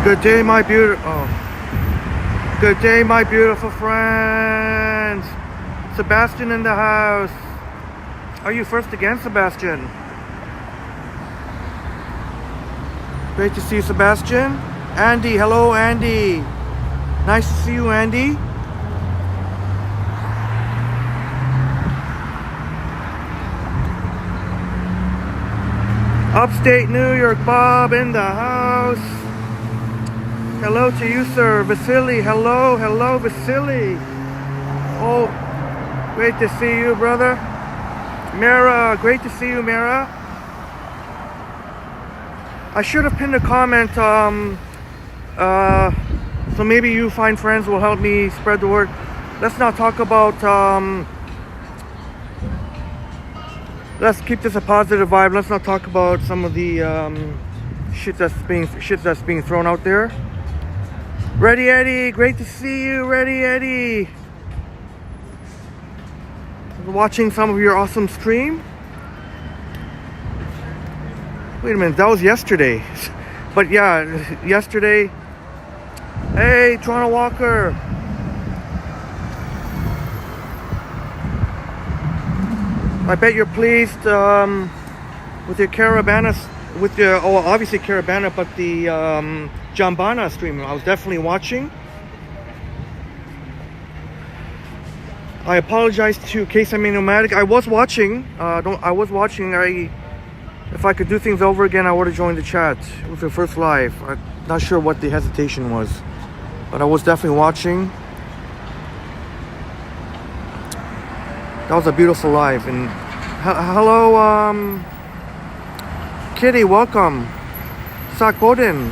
Good day, my beautiful. Good day, my beautiful friends. Sebastian in the house. Are you first again, Sebastian? Great to see you, Sebastian. Andy, hello, Andy. Nice to see you, Andy. Upstate New York, Bob in the house. Hello to you, sir. Vasily, hello, Vasily. Oh, great to see you, brother. Mara, great to see you, Mara. I should have pinned a comment, so maybe you find friends will help me spread the word. Let's not talk about, let's keep this a positive vibe. Let's not talk about some of the shit that's being thrown out there. Ready Eddie, great to see you, Ready Eddie. Watching some of your awesome stream. Wait a minute, that was yesterday. But yeah, yesterday. Hey, Toronto Walker. I bet you're pleased with your Caravana, with your, oh, obviously Caravana, but the Jambana stream. I was definitely watching. I apologize to Case I'm Nomadic. I was watching. If I could do things over again, I would have joined the chat. It was the first live. I'm not sure what the hesitation was, but I was definitely watching. That was a beautiful live. And hello, Kitty, welcome. Sakodin,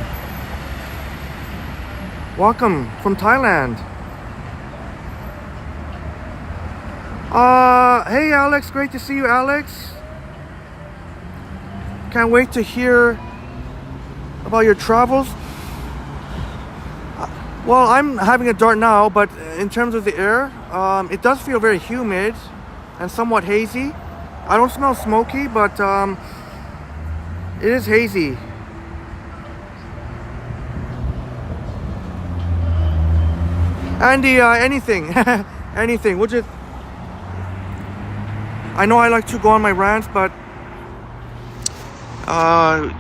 welcome from Thailand. Hey Alex, great to see you, Alex. Can't wait to hear about your travels. Well, I'm having a dart now, but in terms of the air, it does feel very humid and somewhat hazy. I don't smell smoky, but it is hazy. Andy, anything, anything. We'll just. I know I like to go on my rants, but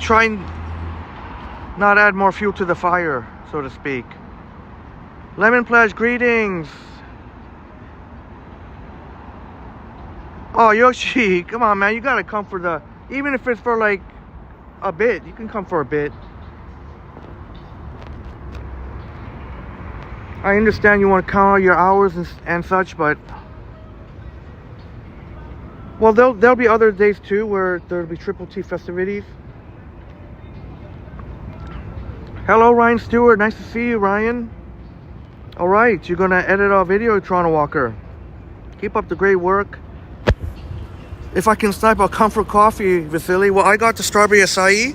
try and not add more fuel to the fire, so to speak. Lemon Pledge, greetings. Oh, Yoshi, come on, man. You gotta come for the, even if it's for like a bit, you can come for a bit. I understand you want to count out your hours and such, but well, there'll be other days too where there'll be Triple T festivities. Hello, Ryan Stewart. Nice to see you, Ryan. All right, you're gonna edit our video, Toronto Walker. Keep up the great work. If I can snipe a comfort coffee, Vasily. Well, I got the strawberry acai.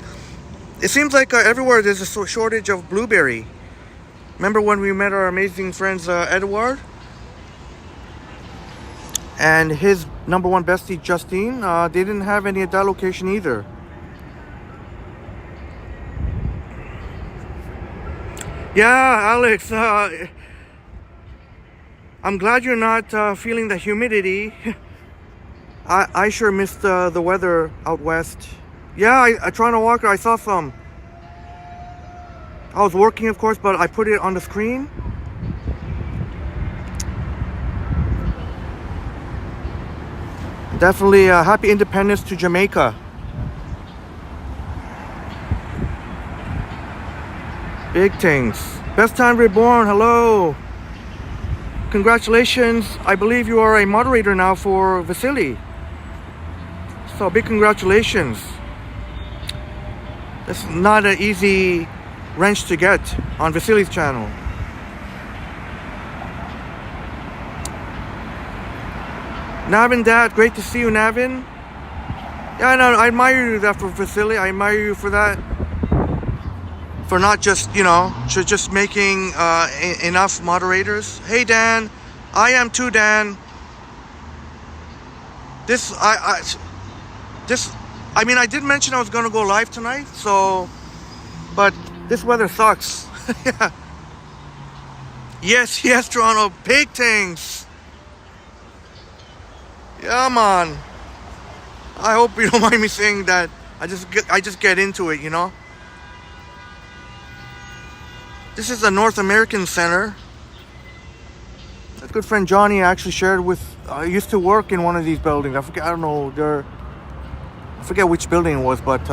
It seems like everywhere there's a shortage of blueberry. Remember when we met our amazing friends Edward and his number one bestie Justine? They didn't have any at that location either. Yeah, Alex. I'm glad you're not feeling the humidity. I sure missed the weather out west. Yeah, I Toronto Walker, I saw some. I was working, of course, but I put it on the screen. Definitely happy independence to Jamaica. Big things. Best time reborn, hello. Congratulations. I believe you are a moderator now for Vasily. So big congratulations. That's not an easy wrench to get on Vasily's channel. Navin Dad, great to see you, Navin. Yeah, no, I admire you that for Vasily. I admire you for that. For not just, you know, just making enough moderators. Hey Dan, I am too, Dan. I mean, I did mention I was gonna go live tonight, so, but this weather sucks. Yeah. Yes, yes, Toronto. Big things. Yeah, man. I hope you don't mind me saying that. I just get into it, you know. This is the North American Center. A good friend Johnny actually shared with. I used to work in one of these buildings. I forget. I don't know. I forget which building it was, but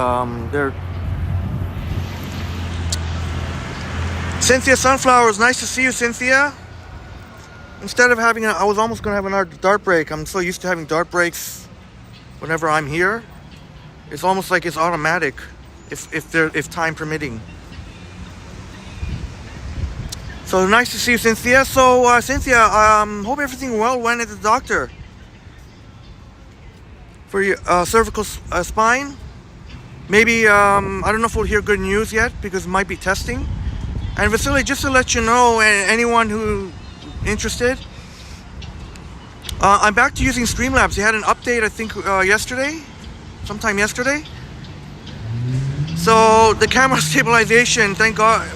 they're. Cynthia Sunflowers, nice to see you, Cynthia. Instead of having, I was almost gonna have another dart break. I'm so used to having dart breaks whenever I'm here. It's almost like it's automatic, if time permitting. So nice to see you, Cynthia. So Cynthia, hope everything well went at the doctor for your cervical spine. Maybe I don't know if we'll hear good news yet because it might be testing. And Vasily, just to let you know, and anyone who interested, I'm back to using Streamlabs. They had an update, I think, sometime yesterday. So the camera stabilization, thank God.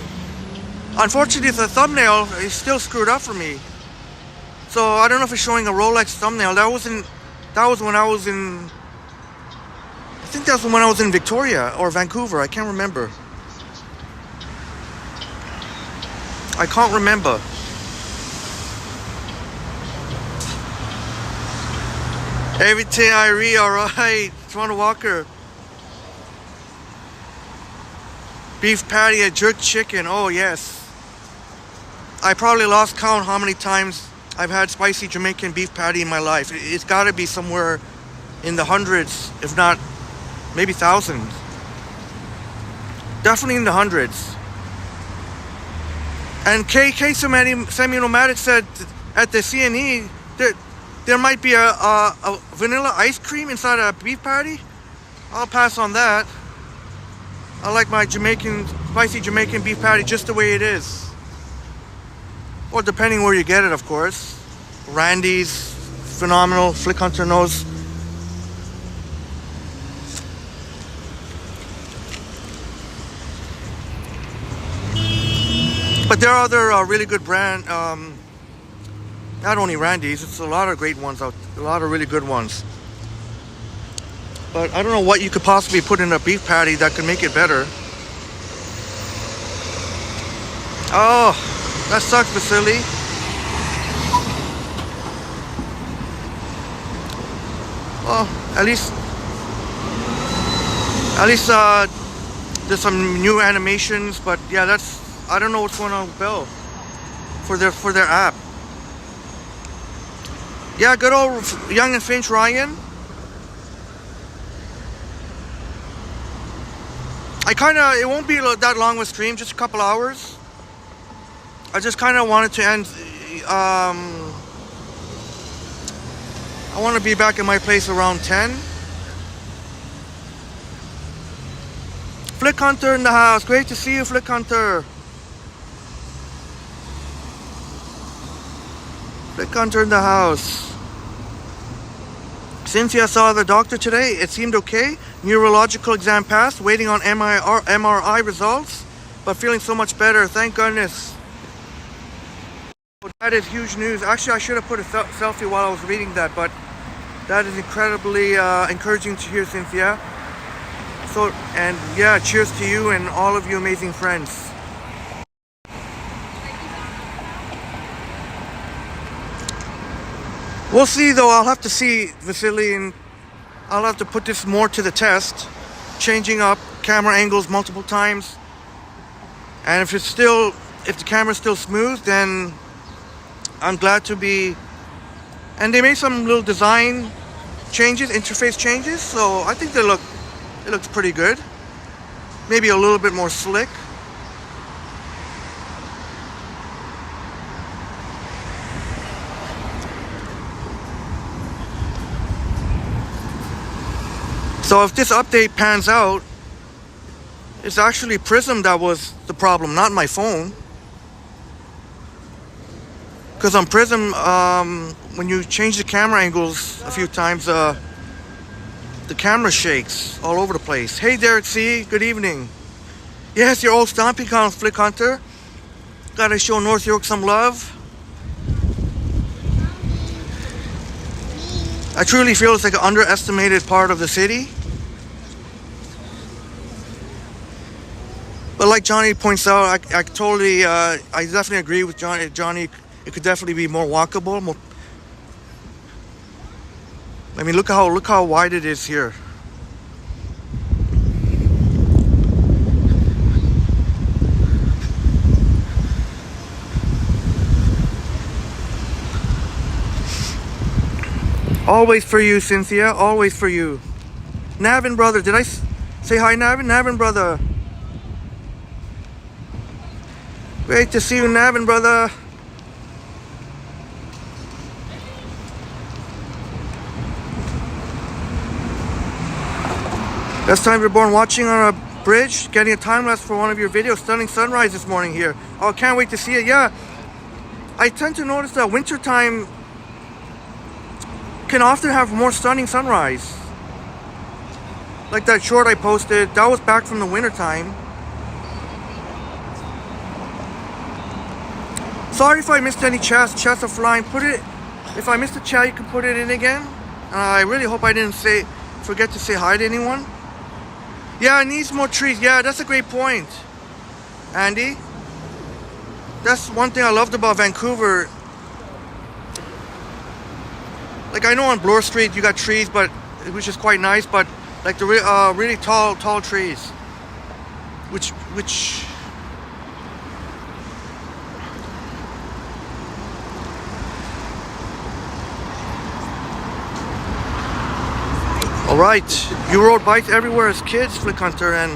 Unfortunately, the thumbnail is still screwed up for me. So I don't know if it's showing a Rolex thumbnail. That was when I was in. I think that was when I was in Victoria or Vancouver. I can't remember. I can't remember. Everything I read, alright. Toronto Walker. Beef patty, a jerk chicken. Oh, yes. I probably lost count how many times I've had spicy Jamaican beef patty in my life. It's got to be somewhere in the hundreds, if not maybe thousands. Definitely in the hundreds. And KK Semi-Nomadic said at the CNE that there might be a vanilla ice cream inside a beef patty. I'll pass on that. I like my spicy Jamaican beef patty just the way it is. Or depending where you get it, of course. Randy's, phenomenal. Flick Hunter knows. But there are other really good brand, not only Randy's, it's a lot of great ones out, a lot of really good ones. But I don't know what you could possibly put in a beef patty that could make it better. Oh, that sucks, Vasily. Well, at least there's some new animations, but yeah, I don't know what's going on with Bell for their app. Yeah, good old Young and Finch Ryan. It won't be that long of a stream, just a couple hours. I just kind of wanted to end. I want to be back in my place around 10. Flick Hunter in the house. Great to see you, Flick Hunter. Flick Hunter in the house. Cynthia saw the doctor today. It seemed okay. Neurological exam passed. Waiting on MRI results, but feeling so much better. Thank goodness. That is huge news. Actually, I should have put a selfie while I was reading that, but that is incredibly encouraging to hear, Cynthia. So, and yeah, cheers to you and all of you amazing friends. We'll see, though. I'll have to see, Vasily, and I'll have to put this more to the test, changing up camera angles multiple times. And if the camera's still smooth, then I'm glad to be. And they made some little design changes, interface changes, so I think it looks pretty good. Maybe a little bit more slick. So if this update pans out, it's actually Prism that was the problem, not my phone. Because on Prism, when you change the camera angles a few times, the camera shakes all over the place. Hey, Derek C., good evening. Yes, your old stomping ground, Flick Hunter. Gotta show North York some love. I truly feel it's like an underestimated part of the city. But like Johnny points out, I totally, I definitely agree with Johnny. Johnny, it could definitely be more walkable. More, I mean, look how wide it is here. Always for you, Cynthia. Always for you. Navin, brother. Did I say hi, Navin? Navin, brother. Great to see you, Navin, brother. Best time you're born watching on a bridge, getting a time lapse for one of your videos. Stunning sunrise this morning here. Oh, can't wait to see it. Yeah, I tend to notice that wintertime can often have more stunning sunrise. Like that short I posted, that was back from the wintertime. Sorry if I missed any chats. Chats are flying. Put it, if I missed a chat, you can put it in again. I really hope I didn't forget to say hi to anyone. Yeah, it needs more trees. Yeah, that's a great point, Andy. That's one thing I loved about Vancouver. Like, I know on Bloor Street you got trees, but which is quite nice, but like the really tall trees, which all right, you rode bikes everywhere as kids, Flick Hunter, and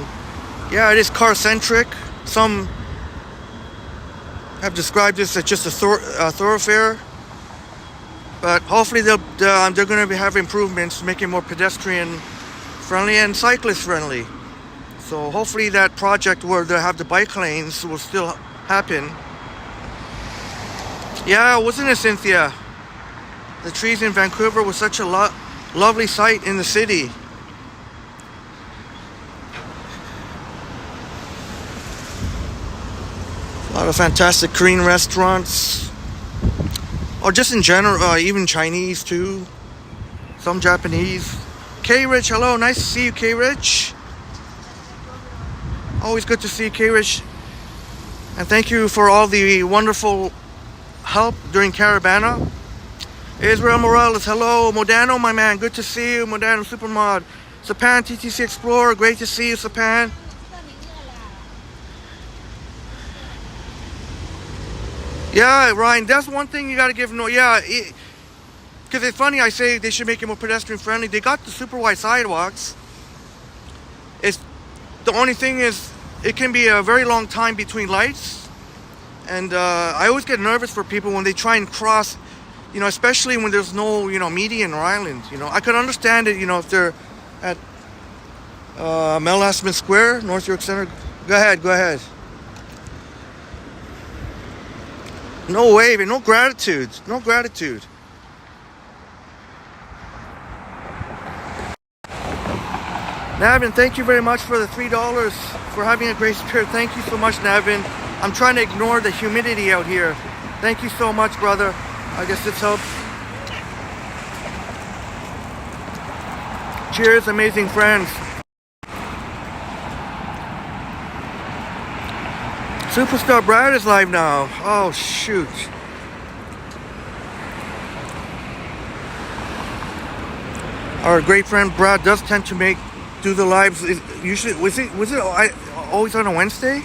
yeah, it is car-centric. Some have described this as just a thoroughfare, but hopefully they're going to have improvements, make it more pedestrian-friendly and cyclist-friendly. So hopefully that project where they have the bike lanes will still happen. Yeah, wasn't it, Cynthia? The trees in Vancouver was such a lovely sight in the city. A lot of fantastic Korean restaurants, or just in general, even Chinese too, some Japanese. K-Rich, hello, nice to see you, K-Rich. Always good to see you, K-Rich, and thank you for all the wonderful help during Caravana. Israel Morales, hello. Modano, my man, good to see you. Modano Supermod. Sapan TTC Explorer, great to see you, Sapan. Yeah, Ryan, that's one thing you got to give no. Yeah, because it's funny, I say they should make it more pedestrian friendly. They got the super wide sidewalks. It's the only thing is it can be a very long time between lights, and I always get nervous for people when they try and cross. You know, especially when there's no, median or island. I could understand it, if they're at Mel Asman Square, North York Center. Go ahead. No waving, no gratitude. Navin, thank you very much for the $3 for having a great spirit. Thank you so much, Navin. I'm trying to ignore the humidity out here. Thank you so much, brother. I guess this helps. Cheers, amazing friends. Superstar Brad is live now. Oh, shoot. Our great friend Brad does tend to do the lives. Usually, was it always on a Wednesday?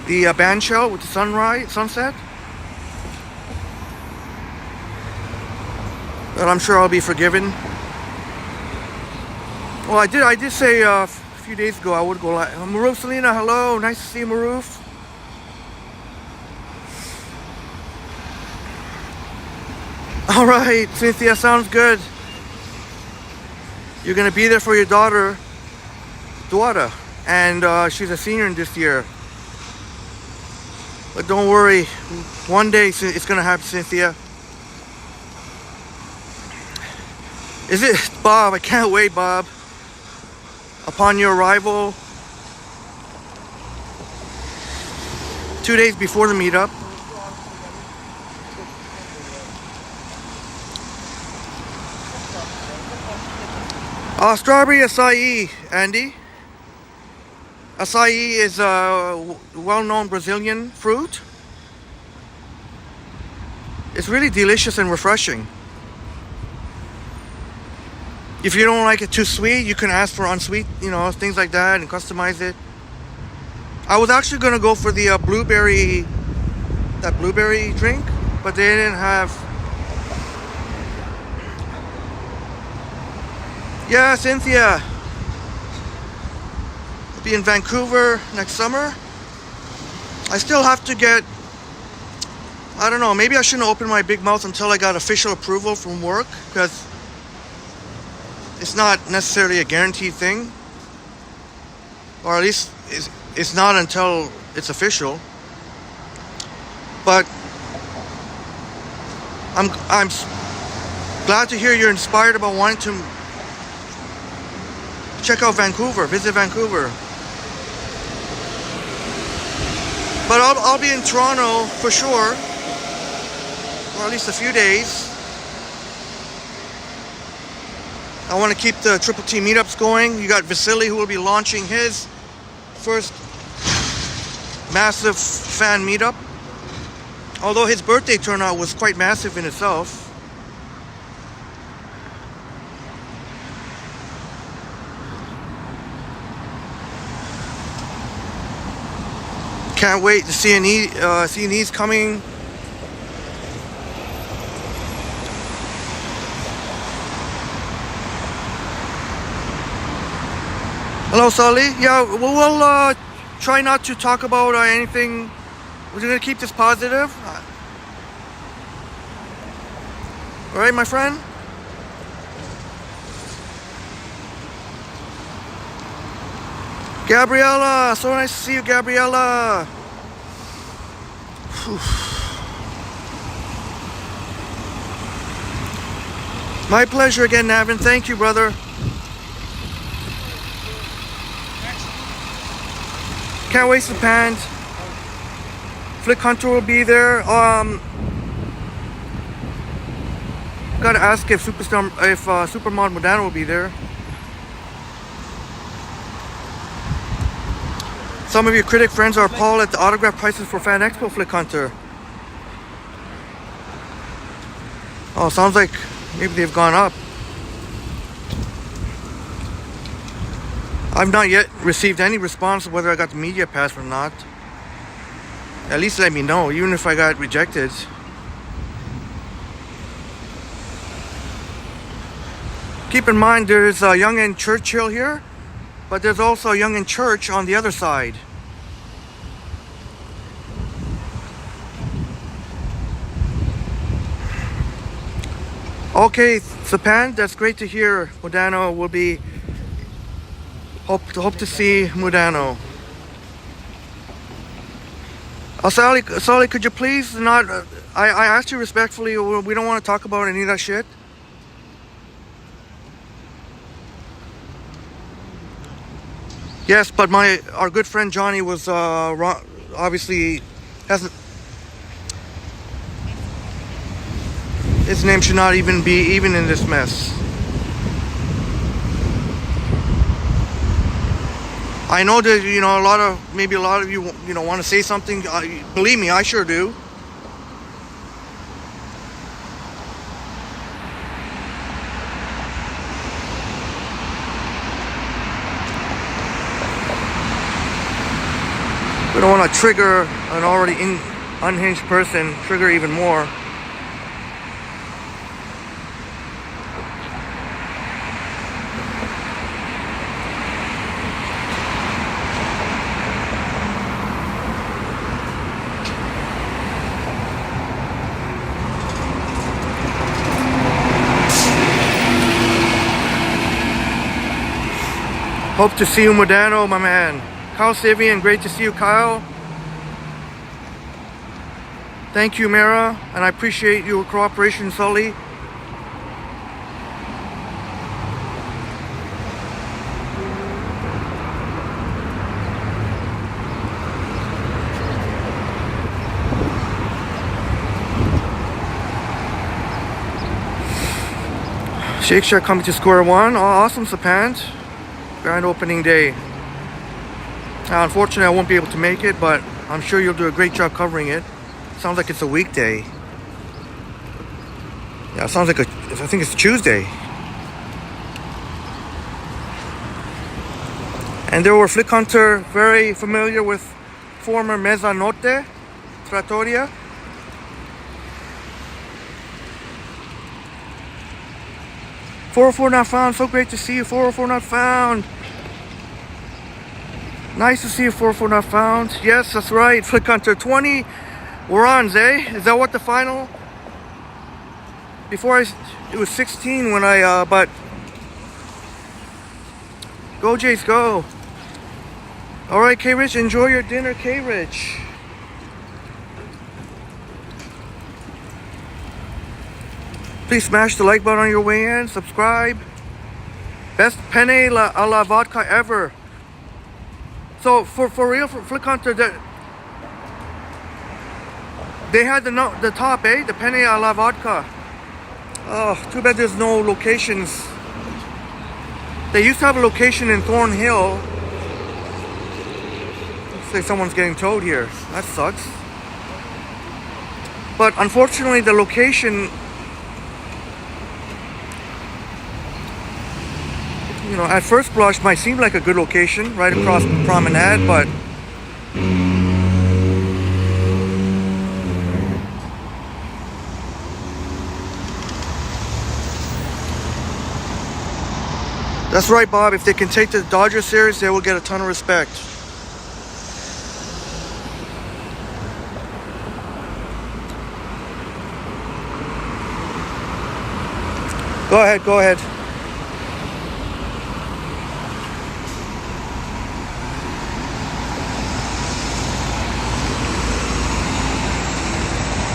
The band show with the sunset? But I'm sure I'll be forgiven. Well, I did say a few days ago I would go live. Maruf Selena, hello. Nice to see you, Maruf. All right, Cynthia, sounds good. You're going to be there for your daughter, Duada. And she's a senior in this year. But don't worry. One day it's going to happen, Cynthia. Is it, Bob? I can't wait, Bob. Upon your arrival. 2 days before the meetup. Strawberry acai, Andy. Acai is a well-known Brazilian fruit. It's really delicious and refreshing. If you don't like it too sweet, you can ask for unsweet, things like that, and customize it. I was actually gonna go for the blueberry drink, but they didn't have. Yeah, Cynthia. I'll be in Vancouver next summer. I still have to get. I don't know. Maybe I shouldn't open my big mouth until I got official approval from work, because it's not necessarily a guaranteed thing, or at least it's not until it's official. But I'm glad to hear you're inspired about wanting to check out Vancouver, visit Vancouver. But I'll be in Toronto for sure, or at least a few days. I want to keep the Triple T meetups going. You got Vasily, who will be launching his first massive fan meetup. Although his birthday turnout was quite massive in itself. Can't wait to see these coming. Hello, Sully. Yeah, we'll try not to talk about anything. We're gonna keep this positive. All right, my friend. Gabriella, so nice to see you, Gabriella. Whew. My pleasure again, Navin. Thank you, brother. Can't waste the pants. Flick Hunter will be there. Gotta ask if Supermod Modano will be there. Some of your critic friends are appalled at the autograph prices for Fan Expo, Flick Hunter. Oh, sounds like maybe they've gone up. I've not yet received any response whether I got the media pass or not. At least let me know, even if I got rejected. Keep in mind there's a Yonge and Churchill here, but there's also a Yonge and Church on the other side. Okay, Sapan, that's great to hear. Modano will be. Hope to see Modano. Sally, could you please not? I asked you respectfully. We don't want to talk about any of that shit. Yes, but our good friend Johnny was obviously hasn't. His name should not even be in this mess. I know that maybe a lot of you want to say something. Believe me, I sure do. We don't want to trigger an already unhinged person, trigger even more. Hope to see you, Modano, my man. Kyle Savian, great to see you, Kyle. Thank you, Mara, and I appreciate your cooperation, Sully. Shake Shack coming to square one. Oh, awesome, Sapant. Grand opening day. Unfortunately, I won't be able to make it, but I'm sure you'll do a great job covering it. Sounds like it's a weekday. Yeah, it sounds like I think it's Tuesday. And there were Flick Hunter, very familiar with former Mezzanotte, Trattoria. $404 not found. So great to see you. $404 not found. Nice to see you. $404 not found. Yes, that's right. Flick Hunter 20 runs, eh? Is that what the final? Before it was 16 when but go Jays, go. All right, K Rich, enjoy your dinner, K Rich. Please smash the like button on your way in. Subscribe. Best penne a la vodka ever. So for real, for Flick Hunter, they had the top, eh? The penne a la vodka. Oh, too bad there's no locations. They used to have a location in Thornhill. Looks like someone's getting towed here. That sucks. But unfortunately, the location, you know, at first blush might seem like a good location right across Promenade, but that's right, Bob. If they can take the Dodgers series, they will get a ton of respect. Go ahead, go ahead.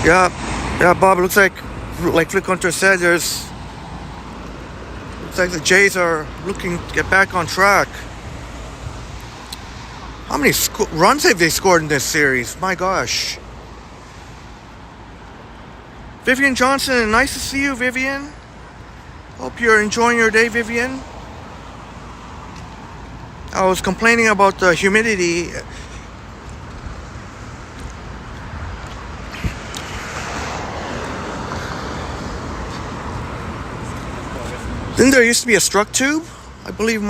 Yeah, Bob. It looks like Flick Hunter said, looks like the Jays are looking to get back on track. How many runs have they scored in this series? My gosh. Vivian Johnson, nice to see you, Vivian. Hope you're enjoying your day, Vivian. I was complaining about the humidity. Then there used to be a struck tube. I believe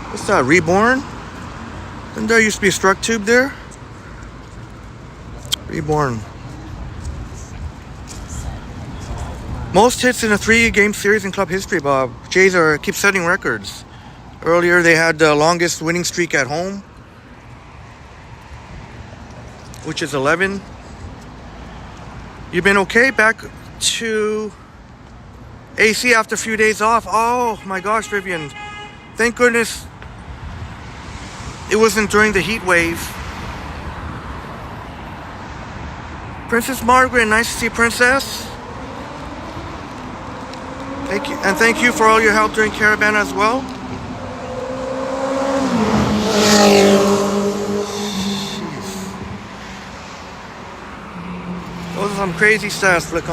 what's that, Reborn? Then there used to be a struck tube there. Reborn. Most hits in a 3-game series in club history, Bob. Jays keep setting records. Earlier they had the longest winning streak at home, which is 11. You've been okay? Back to AC after a few days off. Oh my gosh, Vivian. Thank goodness it wasn't during the heat wave. Princess Margaret, nice to see Princess. Thank you, and thank you for all your help during Caravan as well. Those are some crazy stats, Flick.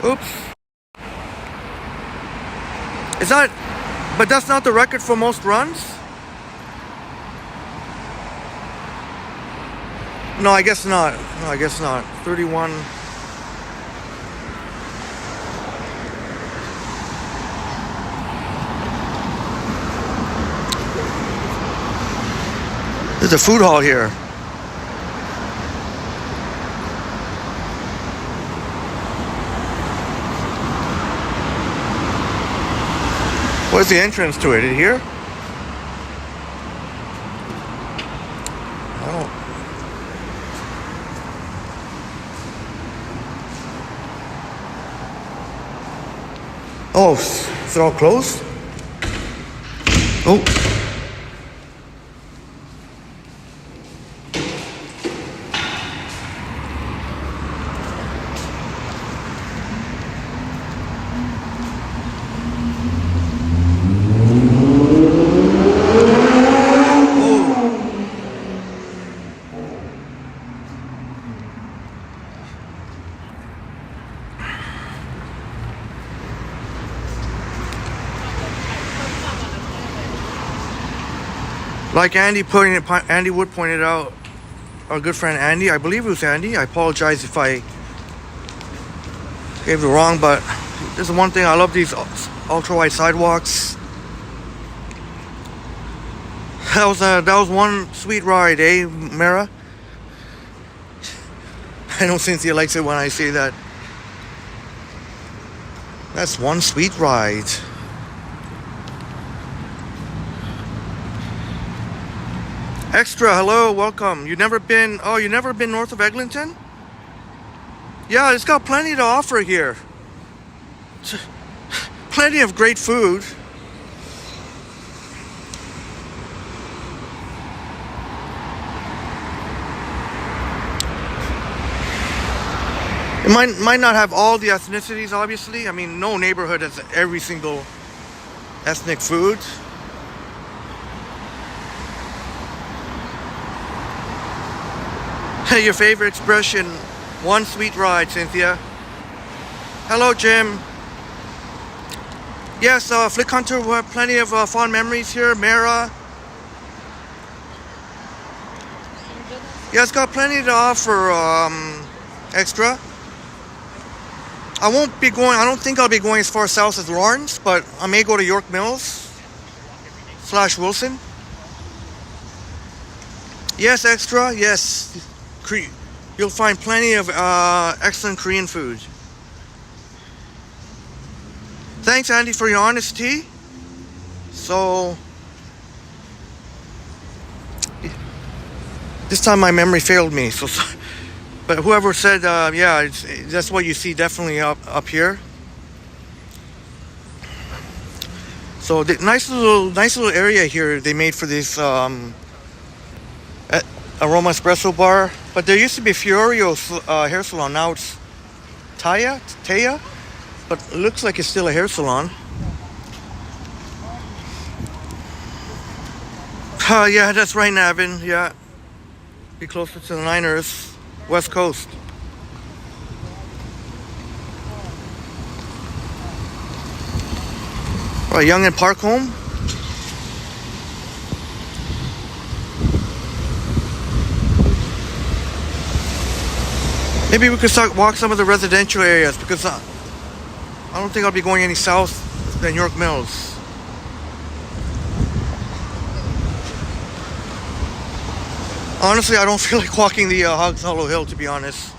Oops. Is that, but that's not the record for most runs? No, I guess not. No, I guess not. 31. There's a food hall here. Where's the entrance to it? Is it here? Oh. Oh, is it all closed? Oh. Like Andy Wood pointed out, our good friend Andy, I believe it was Andy. I apologize if I gave it wrong, but this is one thing I love, these ultra wide sidewalks. That was one sweet ride, eh, Mara? I know Cynthia likes it when I say that. That's one sweet ride. Extra, hello, welcome. You never been north of Eglinton? Yeah, it's got plenty to offer here. Plenty of great food. It might not have all the ethnicities, obviously. I mean, no neighborhood has every single ethnic food. Your favorite expression, one sweet ride, Cynthia. Hello, Jim. Yes, Flick Hunter will have plenty of fond memories here. Mara. Yeah, it's got plenty to offer, Extra. I don't think I'll be going as far south as Lawrence, but I may go to York Mills / Wilson. Yes, Extra, yes. You'll find plenty of excellent Korean food. Thanks, Andy, for your honesty. So, this time my memory failed me. But whoever said, yeah, that's what you see definitely up here. So the nice little area here they made for this Aroma Espresso bar. But there used to be Fiorio's hair salon. Now it's Taya, but it looks like it's still a hair salon. Yeah, that's right, Navin. Yeah, be closer to the Niners, West Coast. All right, Young and Park Home. Maybe we could walk some of the residential areas because I don't think I'll be going any south than York Mills. Honestly, I don't feel like walking the Hogs Hollow Hill, to be honest.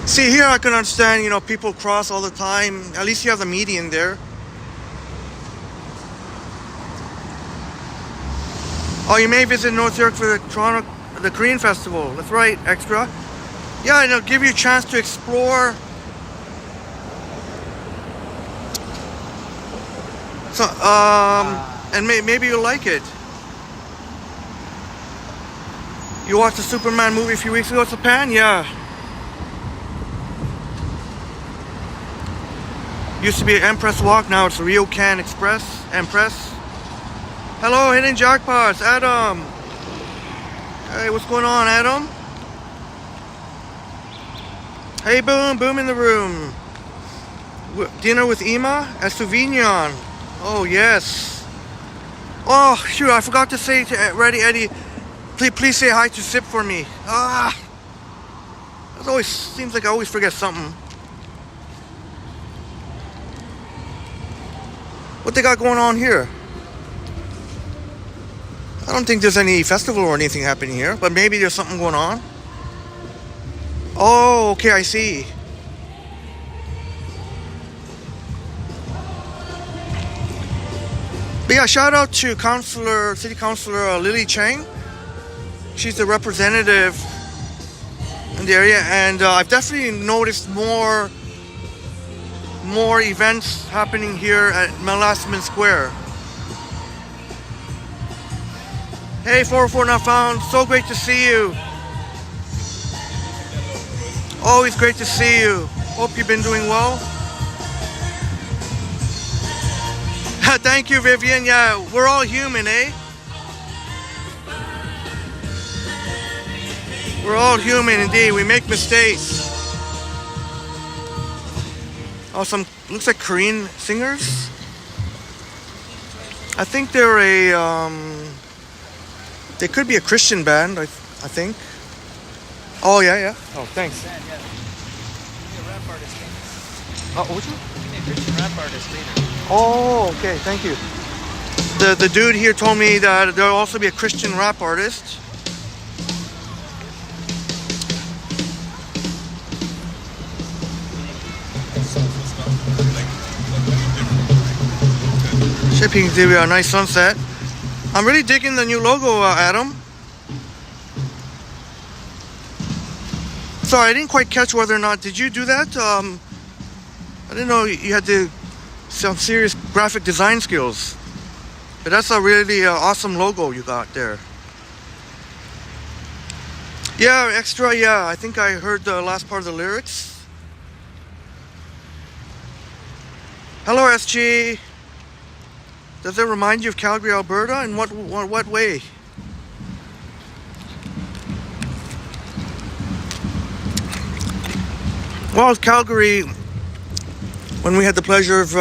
See, here I can understand, people cross all the time. At least you have the median there. Oh, you may visit North York for the Korean Festival. That's right, Extra. Yeah, and it'll give you a chance to explore. So, and maybe you'll like it. You watched the Superman movie a few weeks ago, Japan? Yeah. Used to be an Empress Walk, now it's a Ryokan Empress. Hello, Hidden Jackpots, Adam. Hey, what's going on, Adam? Hey, Boom in the room. Dinner with Ima at Sauvignon. Oh, yes. Oh, shoot, I forgot to say to Eddie, please say hi to Sip for me. It always seems like I always forget something. What they got going on here? I don't think there's any festival or anything happening here, but maybe there's something going on. Oh, okay, I see. But yeah, shout out to City Councilor Lily Chang. She's the representative in the area, and I've definitely noticed more events happening here at Melasman Square. Hey, 404 Not Found, so great to see you. Always great to see you. Hope you've been doing well. Thank you, Vivian. Yeah, we're all human, eh? We're all human indeed. We make mistakes. Oh, looks like Korean singers. I think they're a, they could be a Christian band, I think. Oh, yeah, yeah. Oh, thanks. Band, yeah. Give me a rap artist later. Oh, what's it? Give me a Christian rap artist later. Oh, okay, thank you. The dude here told me that there'll also be a Christian rap artist. Shipping to a nice sunset. I'm really digging the new logo, Adam. Sorry, I didn't quite catch whether or not, did you do that? I didn't know you had some serious graphic design skills. But that's a really awesome logo you got there. Yeah, extra, yeah. I think I heard the last part of the lyrics. Hello, SG. Does it remind you of Calgary, Alberta? In what way? Well, Calgary, when we had the pleasure of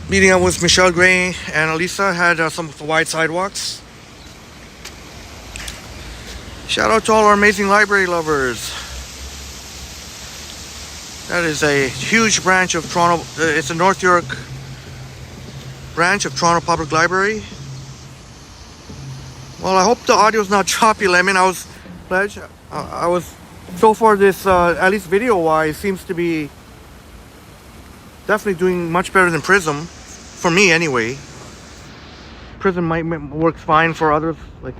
meeting up with Michelle Gray and Elisa, had some of the wide sidewalks. Shout out to all our amazing library lovers. That is a huge branch of Toronto. It's a North York branch of Toronto Public Library. Well, I hope the audio's not choppy, Lemon. I was so far this at least video wise seems to be definitely doing much better than Prism, for me anyway. Prism works fine for others, like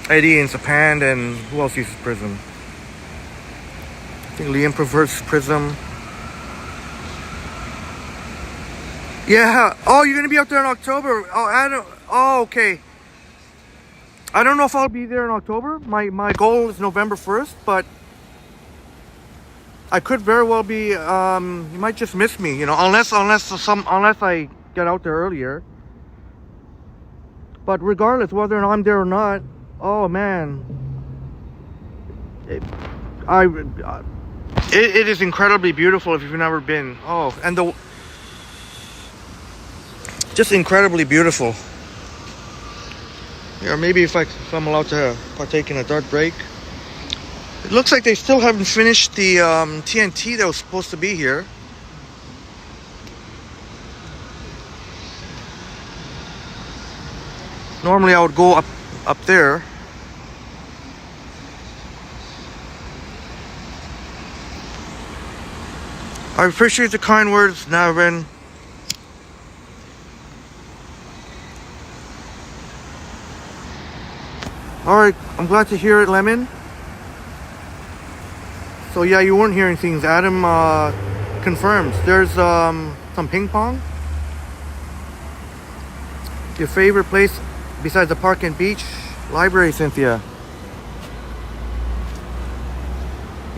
Eddie in Japan, and who else uses Prism? I think Liam prefers Prism. Yeah. Oh, you're gonna be out there in October. Oh, Adam. Oh, okay. I don't know if I'll be there in October. My goal is November 1st, but I could very well be. You might just miss me, you know, unless I get out there earlier. But regardless, whether or not I'm there or not, oh man, it is incredibly beautiful if you've never been. Oh, and just incredibly beautiful. Yeah, maybe if I'm allowed to partake in a dark break. It looks like they still haven't finished the TNT that was supposed to be here. Normally I would go up there. I appreciate the kind words, Navin. Alright, I'm glad to hear it, Lemon. So yeah, you weren't hearing things. Adam confirms. There's some ping pong. Your favorite place besides the park and beach? Library, Cynthia.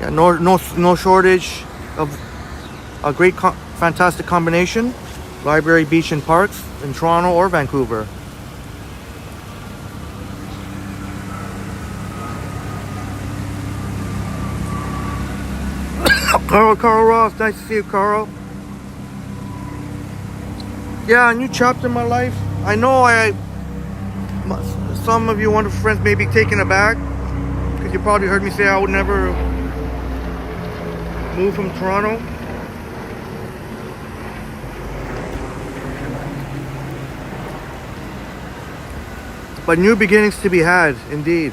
Yeah, no shortage of a great, fantastic combination. Library, beach, and parks in Toronto or Vancouver. Carl Ross, nice to see you, Carl. Yeah, a new chapter in my life. I know some of you wonderful friends may be taken aback because you probably heard me say I would never move from Toronto. But new beginnings to be had, indeed.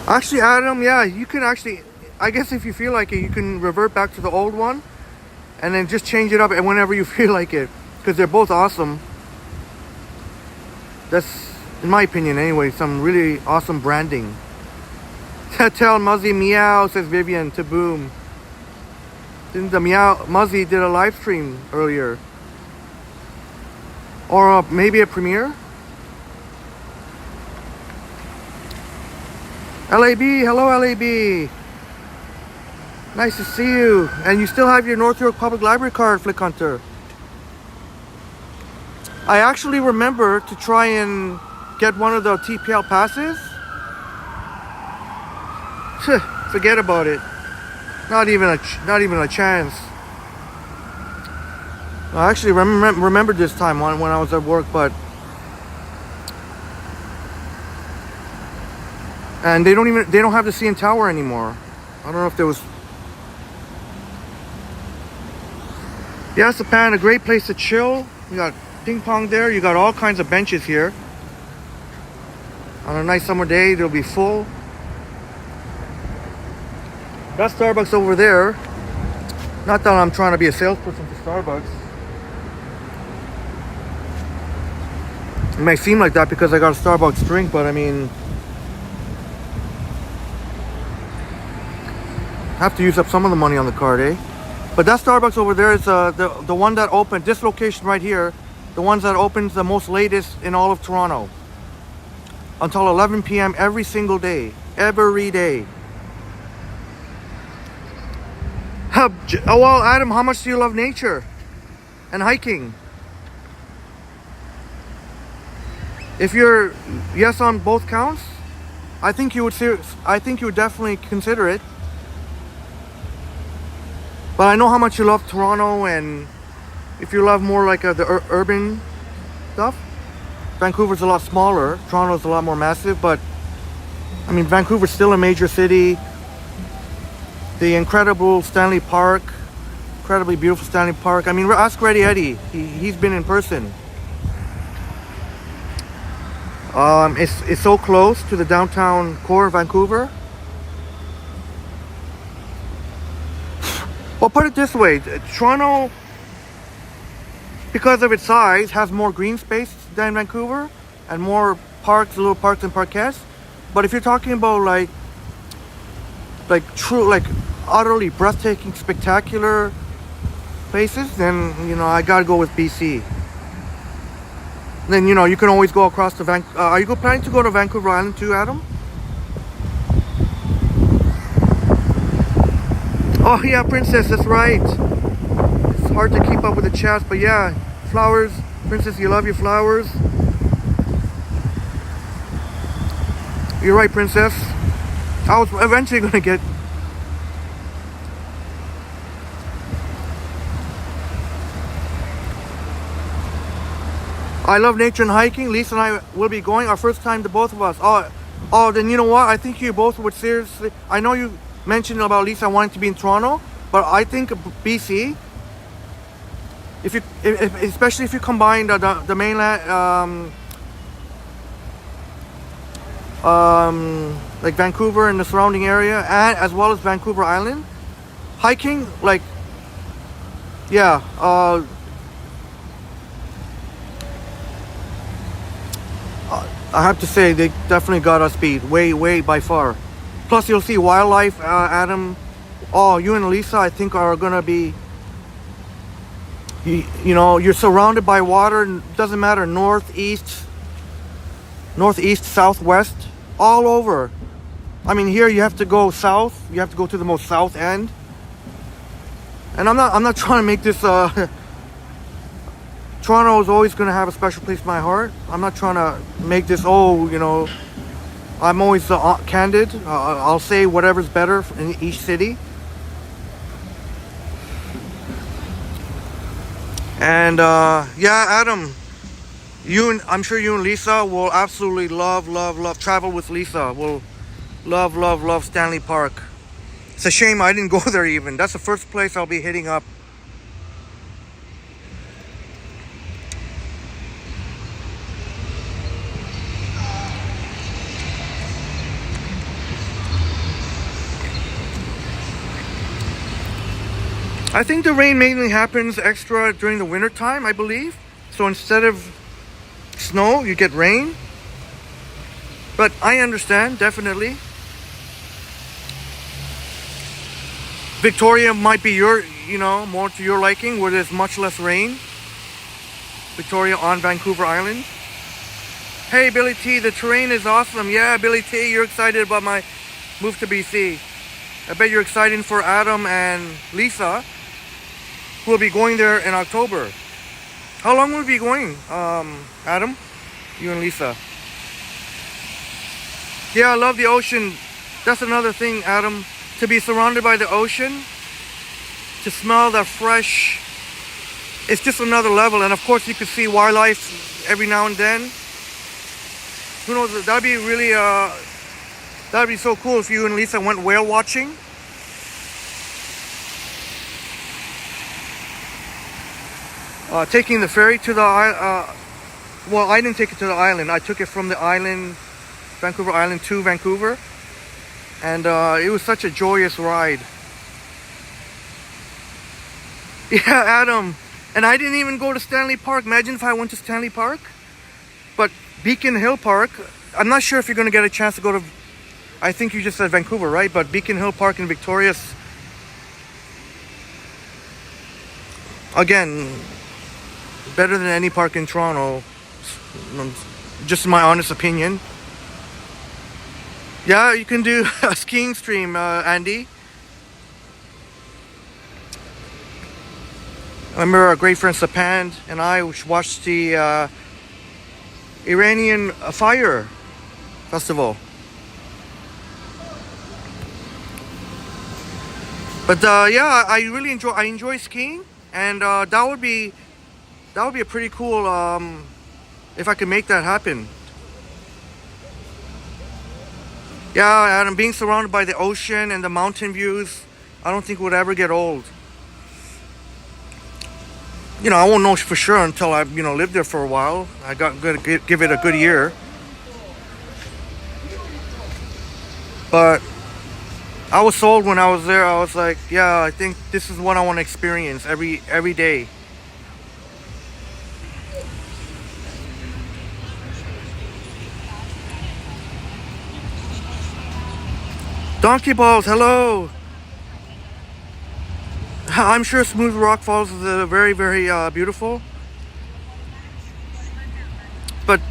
Actually, Adam, yeah, you can actually, I guess if you feel like it, you can revert back to the old one and then just change it up and whenever you feel like it, because they're both awesome. That's, in my opinion anyway, some really awesome branding. Tell Muzzy meow, says Vivian to Boom. Didn't the Muzzy did a live stream earlier? Or maybe a premiere? LAB, hello LAB. Nice to see you. And you still have your North York Public Library card, Flick Hunter. I actually remember to try and get one of the TPL passes. Forget about it. Not even a chance. I actually remember this time when I was at work, but and they don't have the CN Tower anymore. I don't know if there was. Yeah, Japan, a great place to chill. You got ping pong there. You got all kinds of benches here. On a nice summer day, they'll be full. That Starbucks over there. Not that I'm trying to be a salesperson for Starbucks. It may seem like that because I got a Starbucks drink, but I mean, I have to use up some of the money on the card, eh? But that Starbucks over there is the one that opened, this location right here, the ones that opens the most latest in all of Toronto. Until 11 p.m. every single day. Every day. Oh, well, Adam, how much do you love nature and hiking? If you're yes on both counts, I think you would definitely consider it. But I know how much you love Toronto, and if you love more like the urban stuff, Vancouver's a lot smaller. Toronto's a lot more massive, but I mean, Vancouver's still a major city. The incredible Stanley Park, incredibly beautiful Stanley Park. I mean, ask Reddy Eddie. He's been in person. It's so close to the downtown core of Vancouver. Well, put it this way, Toronto, because of its size, has more green space than Vancouver and more parks, little parks and parkettes. But if you're talking about like true, like utterly breathtaking, spectacular places, then, you know, I gotta go with BC. Then, you know, you can always go across to Vancouver. Are you planning to go to Vancouver Island too, Adam? Oh yeah, Princess, that's right. It's hard to keep up with the chats, but yeah, flowers. Princess, you love your flowers. You're right, Princess. I was eventually gonna get... I love nature and hiking. Lisa and I will be going. Our first time, the both of us. Oh, then you know what? I think you both would seriously... I know you mentioned about Lisa wanting to be in Toronto, but I think BC, especially if you combine the mainland, like Vancouver and the surrounding area, and as well as Vancouver Island, hiking, like, yeah, I have to say they definitely got us beat, way by far. Plus, you'll see wildlife, Adam. Oh, you and Lisa, I think, are gonna be. You know, you're surrounded by water. Doesn't matter, northeast, southwest, all over. I mean, here you have to go south. You have to go to the most south end. And I'm not trying to make this. Toronto is always gonna have a special place in my heart. I'm not trying to make this. Oh, you know. I'm always candid. I'll say whatever's better in each city. And yeah, Adam, I'm sure you and Lisa will absolutely love travel with Lisa. Will love Stanley Park. It's a shame I didn't go there even. That's the first place I'll be hitting up. I think the rain mainly happens extra during the winter time, I believe. So instead of snow, you get rain. But I understand, definitely. Victoria might be more to your liking, where there's much less rain. Victoria on Vancouver Island. Hey, Billy T, the terrain is awesome. Yeah, Billy T, you're excited about my move to BC. I bet you're excited for Adam and Lisa, who will be going there in October. How long will we be going, Adam? You and Lisa. Yeah, I love the ocean. That's another thing, Adam. to be surrounded by the ocean, to smell the fresh, it's just another level. And of course you could see wildlife every now and then. Who knows, that'd be really, that'd be so cool if you and Lisa went whale watching. Taking the ferry to the island, well, I didn't take it to the island. I took it from the island, Vancouver Island, to Vancouver. And it was such a joyous ride. Yeah, Adam. And I didn't even go to Stanley Park. Imagine if I went to Stanley Park. But Beacon Hill Park, I'm not sure if you're going to get a chance to go to, I think you just said Vancouver, right? But Beacon Hill Park in Victoria's, again, better than any park in Toronto, just my honest opinion. Yeah, you can do a skiing stream, Andy. I remember our great friend Sapan and I watched the Iranian Fire Festival. But yeah, I really enjoy skiing, and that would be a pretty cool if I could make that happen. Yeah, and being surrounded by the ocean and the mountain views, I don't think would ever get old. You know, I won't know for sure until I've, you know, lived there for a while. I got good, give it a good year. But I was sold when I was there. I was like, yeah, I think this is what I want to experience every day. Donkey Balls, hello. I'm sure Smooth Rock Falls is very, very beautiful. But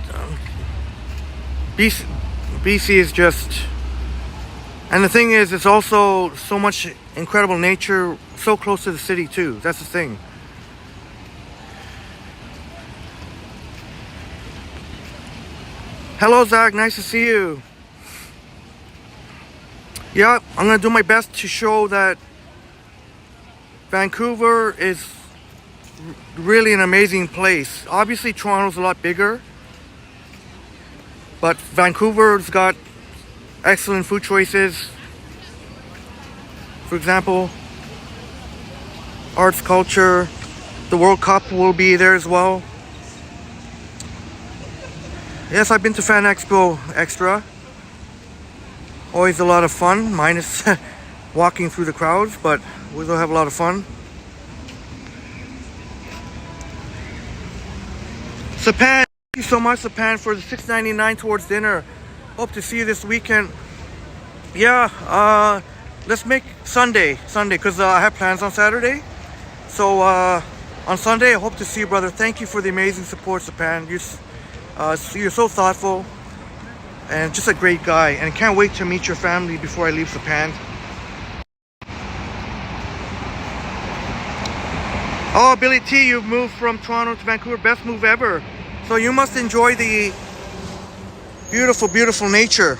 BC is just... And the thing is, it's also so much incredible nature, so close to the city too. That's the thing. Hello, Zach. Nice to see you. Yeah, I'm going to do my best to show that Vancouver is really an amazing place. Obviously, Toronto's a lot bigger, but Vancouver's got excellent food choices. For example, arts, culture. The World Cup will be there as well. Yes, I've been to Fan Expo Extra. Always a lot of fun, minus walking through the crowds, but we will have a lot of fun. Sapan, thank you so much, Sapan, for the $6.99 towards dinner. Hope to see you this weekend. Yeah, let's make Sunday, because I have plans on Saturday. So on Sunday, I hope to see you, brother. Thank you for the amazing support, Sapan. You're so thoughtful and just a great guy. And can't wait to meet your family before I leave Sapan. Oh, Billy T, you've moved from Toronto to Vancouver. Best move ever. So you must enjoy the beautiful, beautiful nature.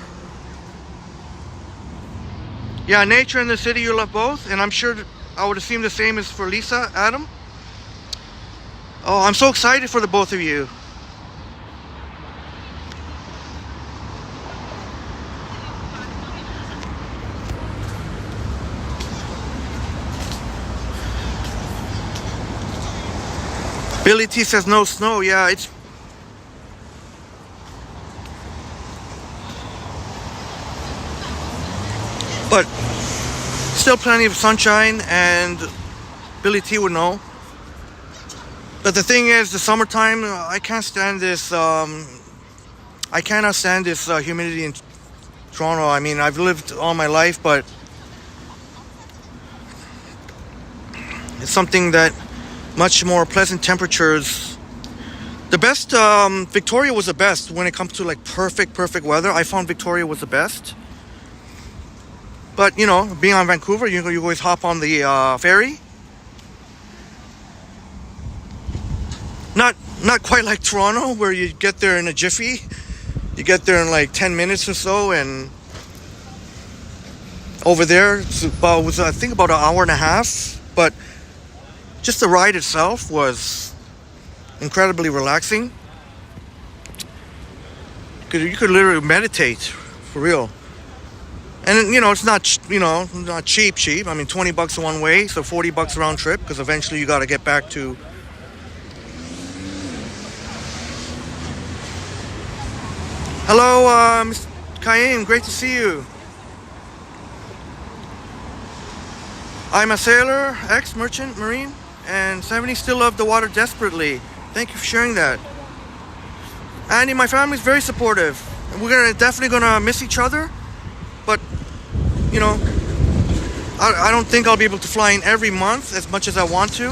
Yeah, nature and the city, you love both. And I'm sure I would assume the same is for Lisa, Adam. Oh, I'm so excited for the both of you. Billy T says no snow. Yeah, it's... But still plenty of sunshine, and Billy T would know. But the thing is, the summertime, I can't stand this. I cannot stand this humidity in Toronto. I mean, I've lived all my life, but it's something that much more pleasant temperatures. The best, Victoria was the best when it comes to like perfect weather. I found Victoria was the best. But you know, being on Vancouver, you always hop on the ferry. Not quite like Toronto, where you get there in a jiffy. You get there in like 10 minutes or so, and over there. It's about, was I think about an hour and a half, but just the ride itself was incredibly relaxing. You could literally meditate, for real. And you know, it's not, you know, not cheap. I mean, $20 one way, so $40 round trip, because eventually you got to get back to. Hello, Mr. Cayenne, great to see you. I'm a sailor, ex-merchant marine, and 70 still love the water desperately. Thank you for sharing that. Andy, my family's very supportive. We're definitely gonna miss each other, but you know, I don't think I'll be able to fly in every month as much as I want to.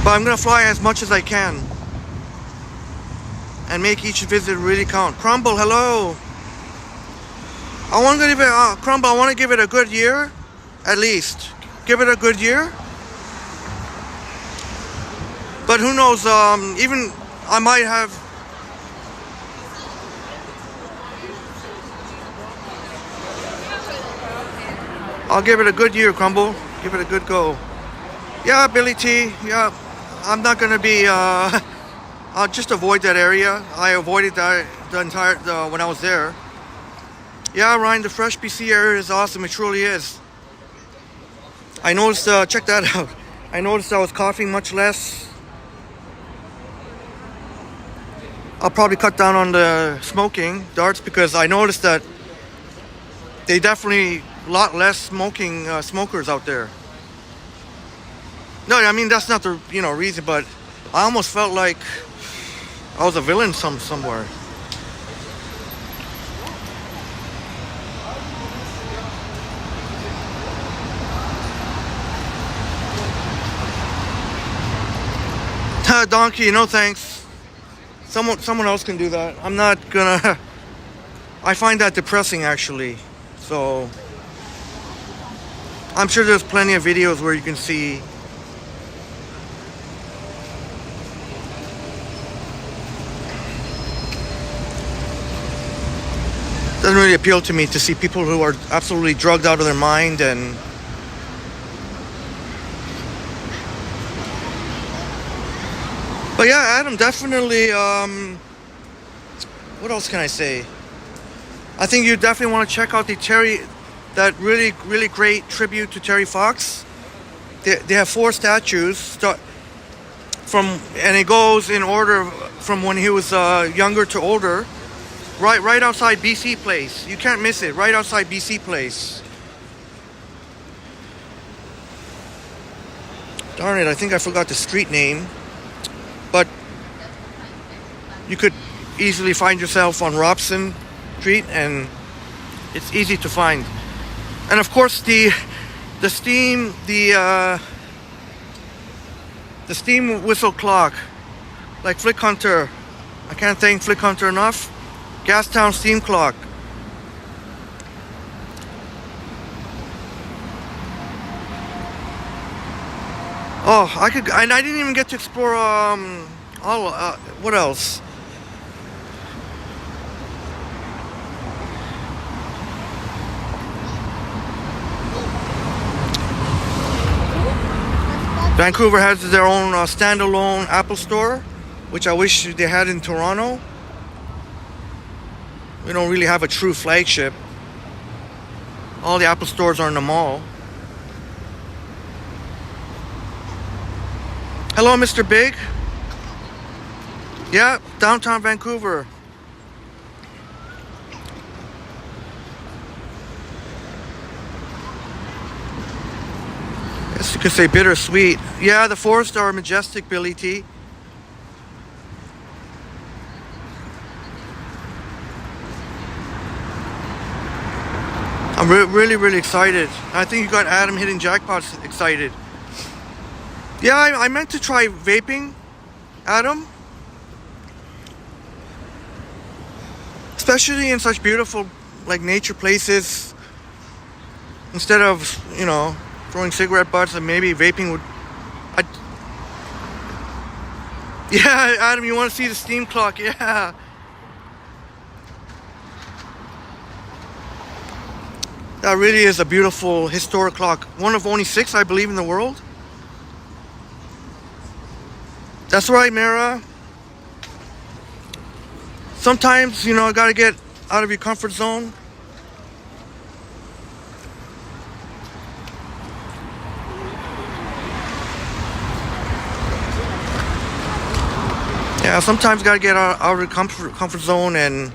But I'm gonna fly as much as I can and make each visit really count. Crumble, hello. I want to give it Crumble. I want to give it a good year, at least. Give it a good year. But who knows? Even I might have. I'll give it a good year, Crumble. Give it a good go. Yeah, Billy T. Yeah, I'm not gonna be. I'll just avoid that area. I avoided that the entire when I was there. Yeah, Ryan, the fresh BC area is awesome. It truly is. I noticed. Check that out. I noticed I was coughing much less. I'll probably cut down on the smoking darts because I noticed that they definitely a lot less smoking smokers out there. No, I mean that's not the reason, but I almost felt like I was a villain somewhere. Donkey, no thanks. Someone else can do that. I'm not gonna. I find that depressing actually. So I'm sure there's plenty of videos where you can see. Doesn't really appeal to me to see people who are absolutely drugged out of their mind and. But yeah, Adam, definitely. What else can I say? I think you definitely want to check out that really great tribute to Terry Fox. They have 4 statues and it goes in order from when he was younger to older. Right outside BC Place. You can't miss it. Right outside BC Place. Darn it! I think I forgot the street name. But you could easily find yourself on Robson Street, and it's easy to find. And of course, the steam whistle clock, like Flick Hunter. I can't thank Flick Hunter enough. Gastown steam clock. Oh, I didn't even get to explore what else? Vancouver has their own standalone Apple store, which I wish they had in Toronto. We don't really have a true flagship. All the Apple stores are in the mall. Hello, Mr. Big. Yeah, downtown Vancouver. Yes, you could say bittersweet. Yeah, the forests are majestic, Billy T. I'm really excited. I think you got Adam hitting jackpots excited. Yeah, I meant to try vaping, Adam. Especially in such beautiful, like, nature places. Instead of, throwing cigarette butts, and maybe vaping would. Yeah, Adam, you want to see the steam clock? Yeah. That really is a beautiful historic clock. One of only 6, I believe, in the world. That's right, Mara. Sometimes, you know, gotta get out of your comfort zone. Yeah, sometimes gotta get out of your comfort zone. And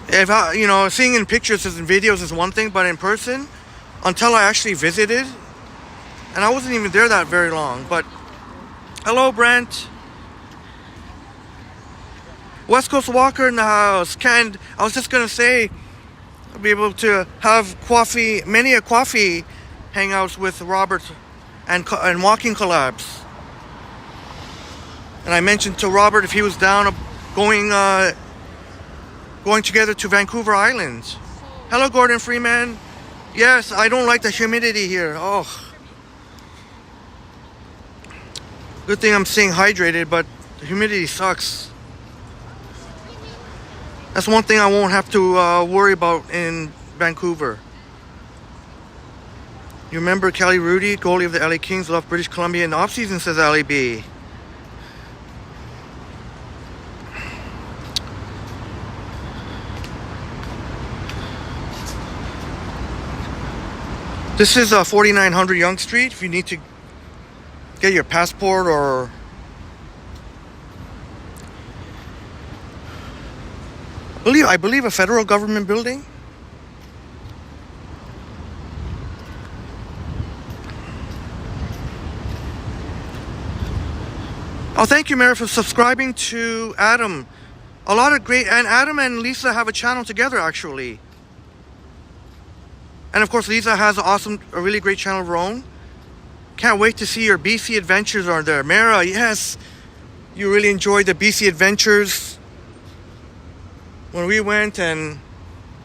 if I, you know, seeing in pictures and videos is one thing, but in person, until I actually visited, and I wasn't even there that very long. But hello, Brent. West Coast Walker in the house. I was just gonna say, I'll be able to have many a coffee hangouts with Robert and walking collabs. And I mentioned to Robert if he was down going together to Vancouver Island. Hello, Gordon Freeman. Yes, I don't like the humidity here. Oh, good thing I'm staying hydrated, but the humidity sucks. That's one thing I won't have to worry about in Vancouver. You remember Kelly Rudy, goalie of the LA Kings, left British Columbia in the offseason, says LAB. This is 4900 Yonge Street. If you need to get your passport or I believe a federal government building. Oh, thank you, Mary, for subscribing to Adam. A lot of great, and Adam and Lisa have a channel together, actually. And of course, Lisa has a really great channel of her own. Can't wait to see your BC adventures are there. Mara, yes, you really enjoyed the BC adventures when we went, and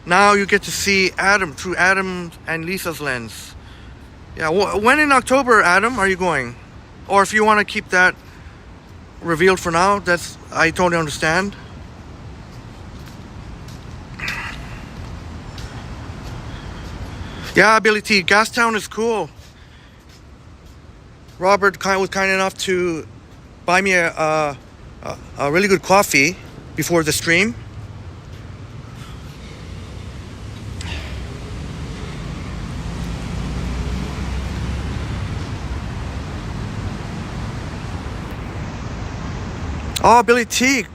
now you get to see Adam through Adam and Lisa's lens. Yeah, when in October, Adam, are you going? Or if you want to keep that revealed for now, I totally understand. Yeah, Billy T, Gastown is cool. Robert was kind enough to buy me a really good coffee before the stream. Oh, Billy T,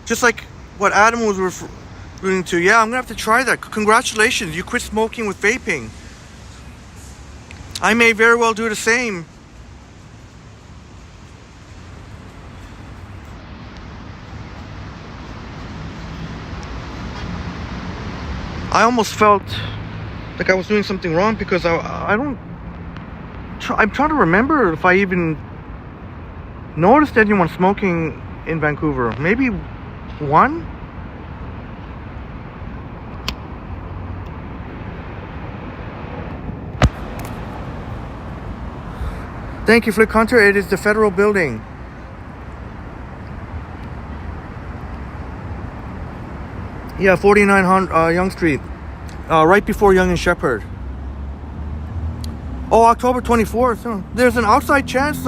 just like what Adam was referring to. Yeah, I'm gonna have to try that. Congratulations, you quit smoking with vaping. I may very well do the same. I almost felt like I was doing something wrong because I'm trying to remember if I even noticed anyone smoking in Vancouver. Maybe one? Thank you, Flick Hunter. It is the federal building. Yeah, 4900 Yonge Street. Right before Yonge and Shepherd. Oh, October 24th. There's an outside chance,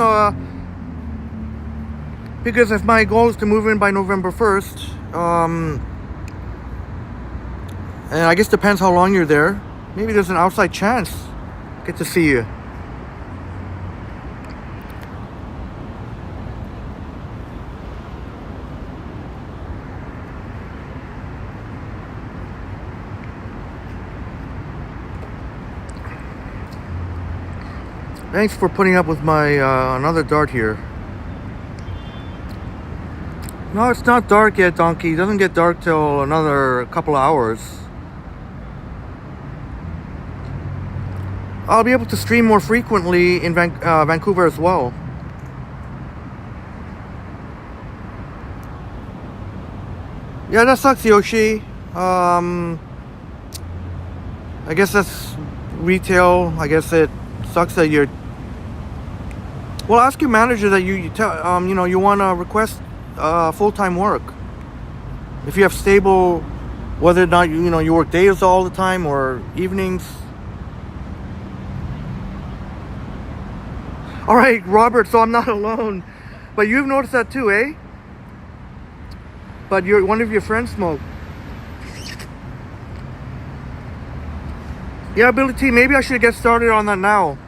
because if my goal is to move in by November 1st, and I guess depends how long you're there, maybe there's an outside chance I get to see you. Thanks for putting up with my another dart here. No, it's not dark yet, Donkey. It doesn't get dark till another couple of hours. I'll be able to stream more frequently in Vancouver as well. Yeah, that sucks, Yoshi. I guess that's retail. I guess it sucks that you're Well, ask your manager that you tell you know, you want to request full-time work. If you have stable, whether or not you know you work days all the time or evenings. All right, Robert. So I'm not alone, but you've noticed that too, eh? But one of your friends smoked. Yeah, Billy T. Maybe I should get started on that now.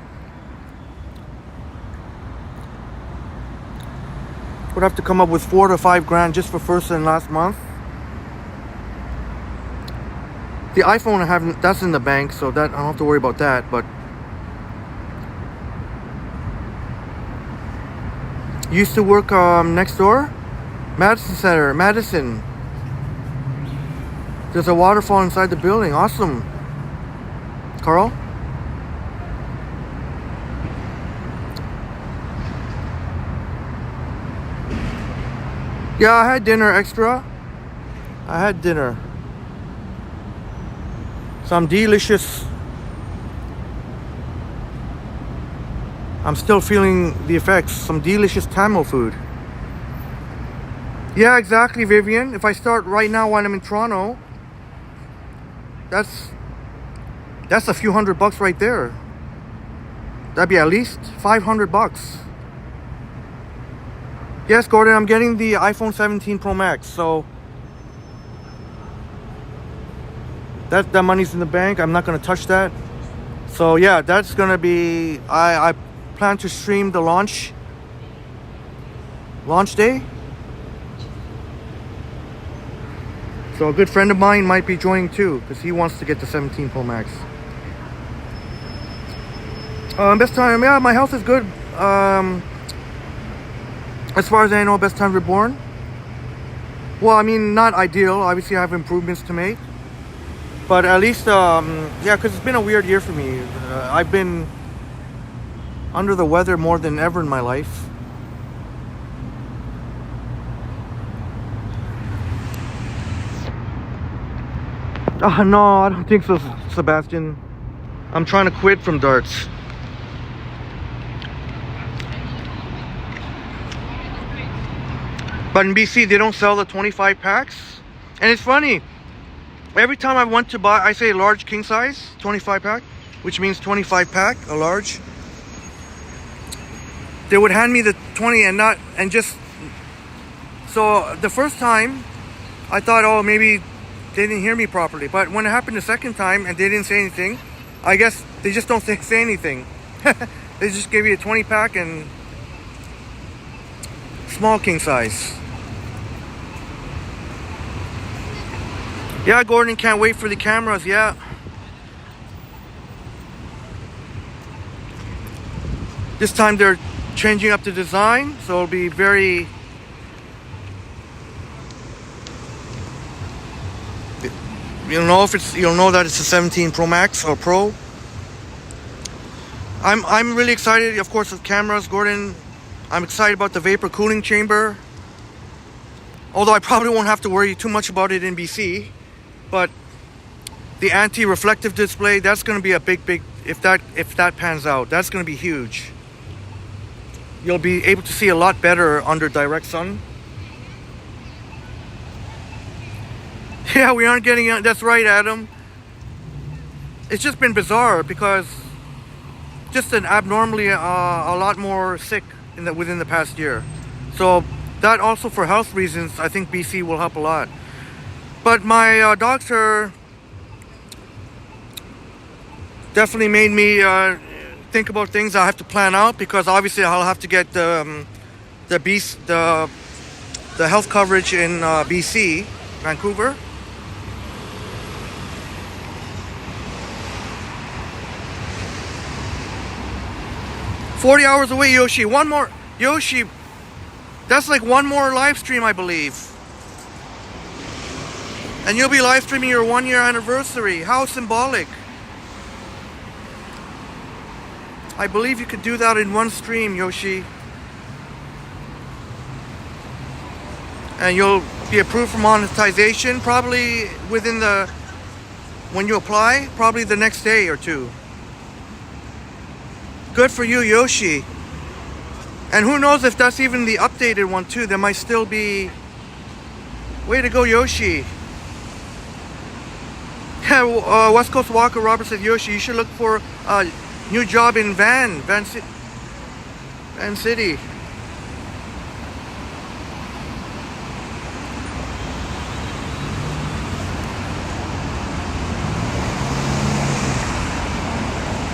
Would have to come up with $4 to $5 grand just for first and last month. The iPhone I haven't. That's in the bank, so that I don't have to worry about that. But used to work next door, Madison Center, Madison. There's a waterfall inside the building. Awesome, Carl. Yeah, I had dinner extra. I had dinner. Some delicious. I'm still feeling the effects. Some delicious Tamil food. Yeah, exactly, Vivian. If I start right now while I'm in Toronto, that's a few $100 right there. That'd be at least $500. Yes, Gordon, I'm getting the iPhone 17 Pro Max, so that money's in the bank. I'm not gonna touch that. So yeah, that's gonna be. I plan to stream the launch day. So a good friend of mine might be joining too, because he wants to get the 17 Pro Max. Best time, yeah, my health is good. As far as I know, best time reborn. Well, I mean, not ideal. Obviously, I have improvements to make. But at least, yeah, because it's been a weird year for me. I've been under the weather more than ever in my life. No, I don't think so, Sebastian. I'm trying to quit from darts. But in BC, they don't sell the 25 packs. And it's funny. Every time I went to buy, I say large king size, 25 pack, which means 25 pack, a large. They would hand me the 20 and just, so the first time I thought, oh, maybe they didn't hear me properly. But when it happened the second time and they didn't say anything, I guess they just don't say anything. They just give you a 20 pack and small king size. Yeah, Gordon, can't wait for the cameras. Yeah. This time they're changing up the design, so it'll be very. You'll know that it's a 17 Pro Max or Pro. I'm really excited, of course, with cameras, Gordon. I'm excited about the vapor cooling chamber. Although I probably won't have to worry too much about it in BC. But the anti-reflective display, that's going to be a big, if that pans out, that's going to be huge. You'll be able to see a lot better under direct sun. Yeah, we aren't getting, that's right, Adam. It's just been bizarre because just an abnormally a lot more sick within the past year. So that also for health reasons, I think BC will help a lot. But my doctor definitely made me think about things I have to plan out, because obviously I'll have to get the health coverage in BC, Vancouver. $40 hours away, Yoshi. One more, Yoshi. That's like one more live stream, I believe. And you'll be live streaming your 1-year anniversary. How symbolic. I believe you could do that in one stream, Yoshi. And you'll be approved for monetization probably when you apply, probably the next day or two. Good for you, Yoshi. And who knows if that's even the updated one too. There might still be. Way to go, Yoshi. Yeah, West Coast Walker Robert said, Yoshi, you should look for a new job in Van City.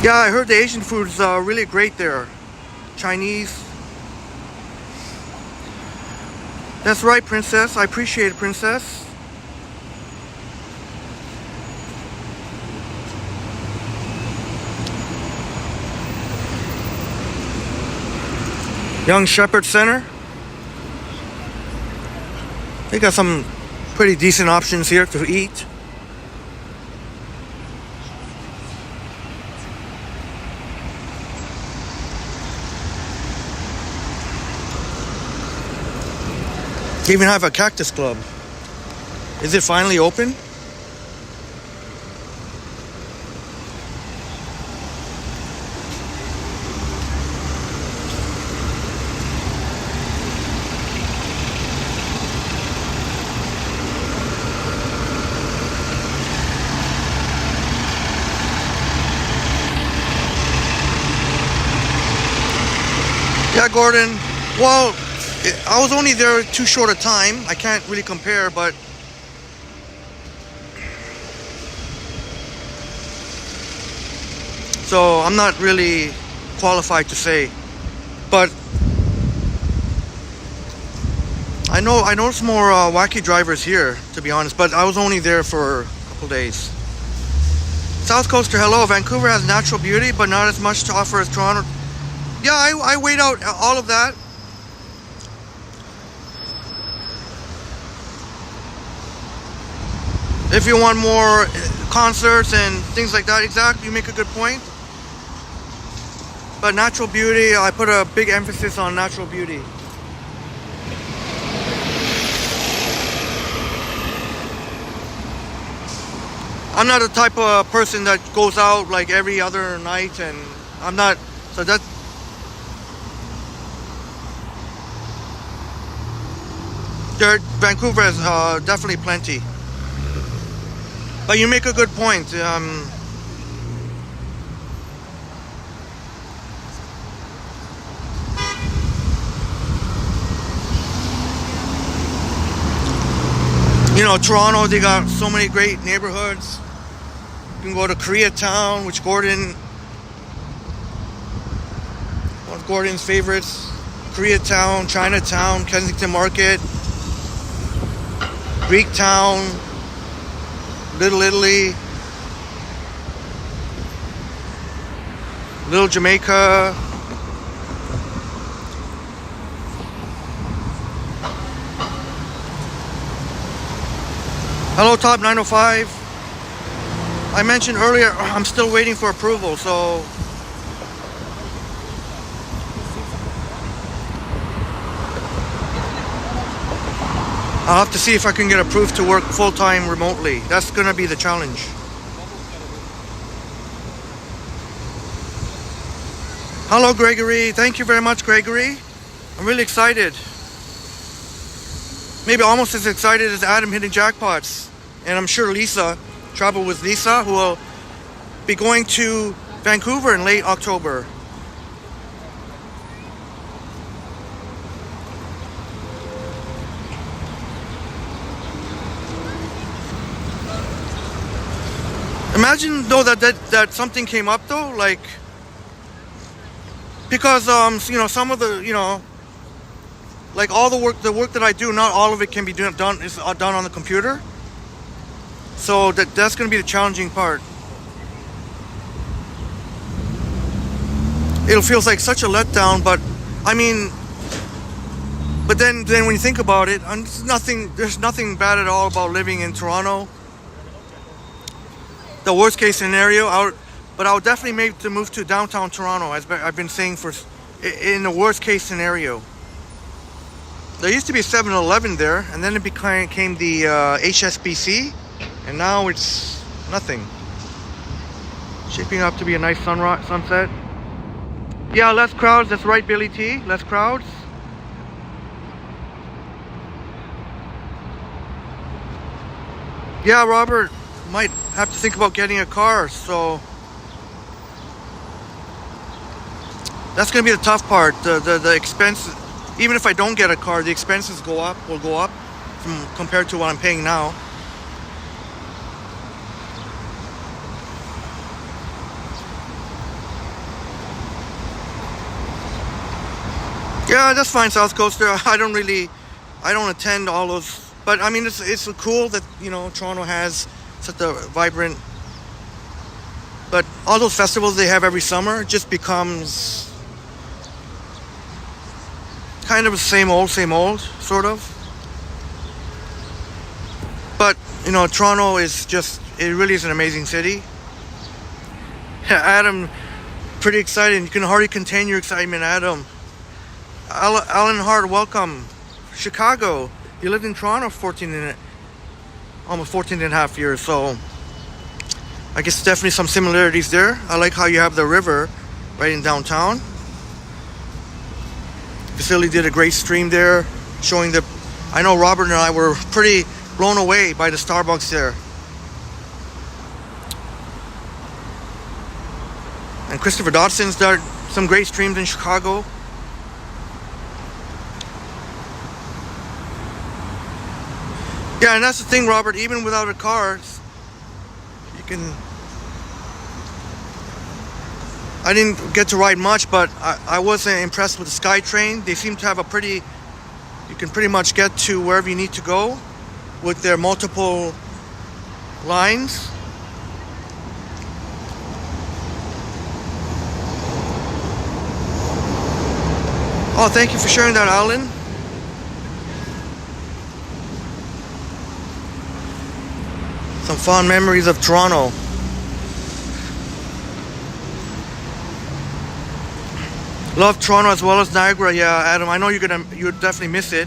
Yeah, I heard the Asian food's really great there. Chinese. That's right, Princess. I appreciate it, Princess. Young Shepherd Center. They got some pretty decent options here to eat. They even have a cactus club. Is it finally open? Yeah, Gordon. Well, I was only there too short a time. I can't really compare, but so I'm not really qualified to say. But I know some more wacky drivers here, to be honest. But I was only there for a couple days. South Coaster, hello. Vancouver has natural beauty, but not as much to offer as Toronto. Yeah, I weighed out all of that. If you want more concerts and things like that, exactly, you make a good point. But natural beauty, I put a big emphasis on natural beauty. I'm not the type of person that goes out like every other night, and I'm not, so that. Vancouver has definitely plenty. But you make a good point. You know, Toronto, they got so many great neighborhoods. You can go to Koreatown, which Gordon, one of Gordon's favorites. Koreatown, Chinatown, Kensington Market, Greektown, Little Italy, Little Jamaica. Hello, Top 905. I mentioned earlier I'm still waiting for approval, so I'll have to see if I can get approved to work full-time remotely. That's gonna be the challenge. Hello, Gregory. Thank you very much, Gregory. I'm really excited. Maybe almost as excited as Adam hitting jackpots. And I'm sure Lisa, travel with Lisa, who will be going to Vancouver in late October. Imagine though that something came up though, like, because you know, some of the, you know, like all the work that I do, not all of it can be done on the computer. So that's going to be the challenging part. It feels like such a letdown, but I mean, but then when you think about it, there's nothing bad at all about living in Toronto. The worst case scenario, but I would definitely make the move to downtown Toronto, as I've been saying in the worst case scenario. There used to be a 7-Eleven there, and then it became the HSBC, and now it's nothing. Shaping up to be a nice sunset. Yeah, less crowds. That's right, Billy T. Less crowds. Yeah, Robert might have to think about getting a car, so that's gonna be the tough part. The expense, even if I don't get a car, the expenses will go up from compared to what I'm paying now. Yeah, that's fine, South Coaster. I don't attend all those, but I mean, it's cool that, you know, Toronto has such a vibrant, but all those festivals they have every summer just becomes kind of the same old, sort of. But, you know, Toronto is just, it really is an amazing city. Adam, pretty excited. You can hardly contain your excitement, Adam. Alan Hart, welcome. Chicago. You lived in Toronto for almost 14 and a half years, so I guess definitely some similarities there. I like how you have the river right in downtown. Facility did a great stream there, showing the, I know Robert and I were pretty blown away by the Starbucks there. And Christopher Dodson's done some great streams in Chicago. Yeah, and that's the thing, Robert, even without a car, you can... I didn't get to ride much, but I was impressed with the SkyTrain. They seem to have a pretty... You can pretty much get to wherever you need to go with their multiple lines. Oh, thank you for sharing that, Alan. Some fond memories of Toronto. Love Toronto as well as Niagara. Yeah, Adam, I know you'd definitely miss it.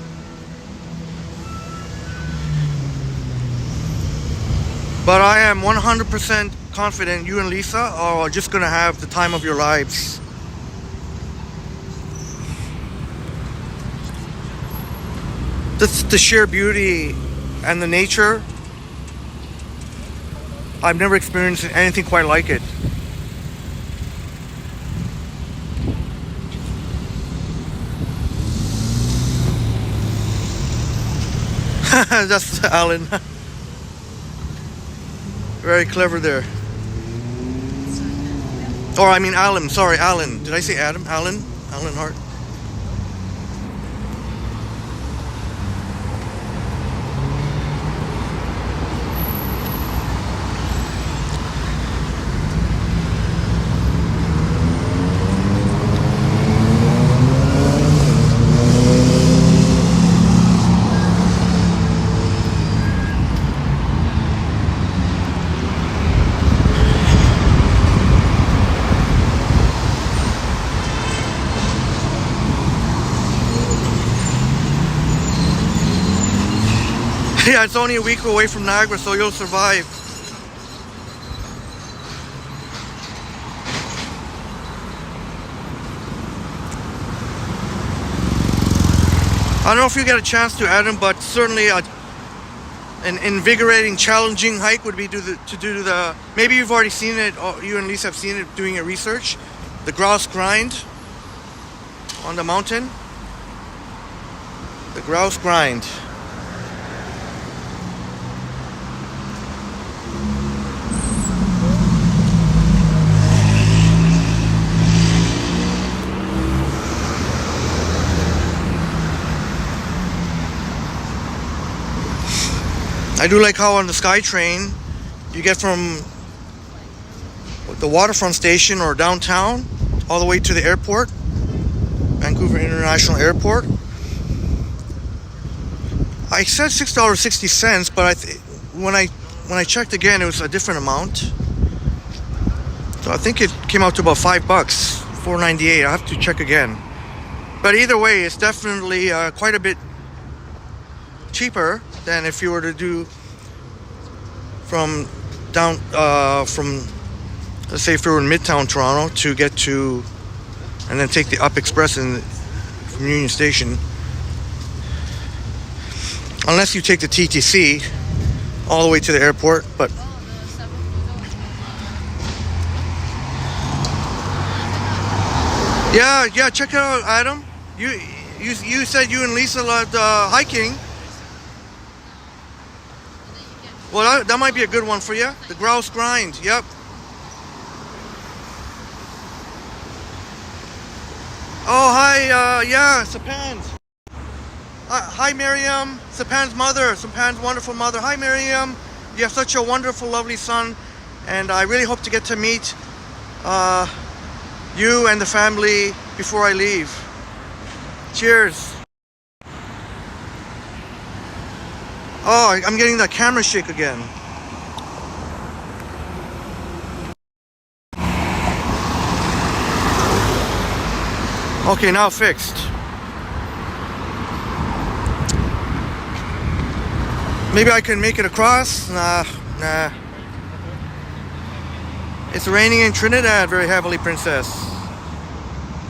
But I am 100% confident you and Lisa are just gonna have the time of your lives. The sheer beauty and the nature. I've never experienced anything quite like it. That's Alan. Very clever there. Or I mean Alan, sorry, Alan. Did I say Adam? Alan Hart. Yeah, it's only a week away from Niagara, so you'll survive. I don't know if you get a chance to, Adam, but certainly an invigorating, challenging hike would be to do the. Maybe you've already seen it, or you and Lisa have seen it doing your research. The grouse grind on the mountain. The grouse grind. I do like how on the SkyTrain you get from the waterfront station or downtown all the way to the airport, Vancouver International Airport. I said $6.60, but when I checked again, it was a different amount. So I think it came out to about $5, $4.98. I have to check again. But either way, it's definitely quite a bit cheaper than if you were to do from let's say if you were in Midtown Toronto to get to and then take the Up Express from Union Station. Unless you take the TTC all the way to the airport, but yeah, check it out, Adam. You said you and Lisa loved hiking. Well, that might be a good one for you. The Grouse Grind. Yep. Oh, hi. Yeah, Sapan's. Hi, Miriam. Sapan's mother. Sapan's wonderful mother. Hi, Miriam. You have such a wonderful, lovely son, and I really hope to get to meet you and the family before I leave. Cheers. Oh, I'm getting that camera shake again. Okay, now fixed. Maybe I can make it across? Nah. It's raining in Trinidad very heavily, Princess.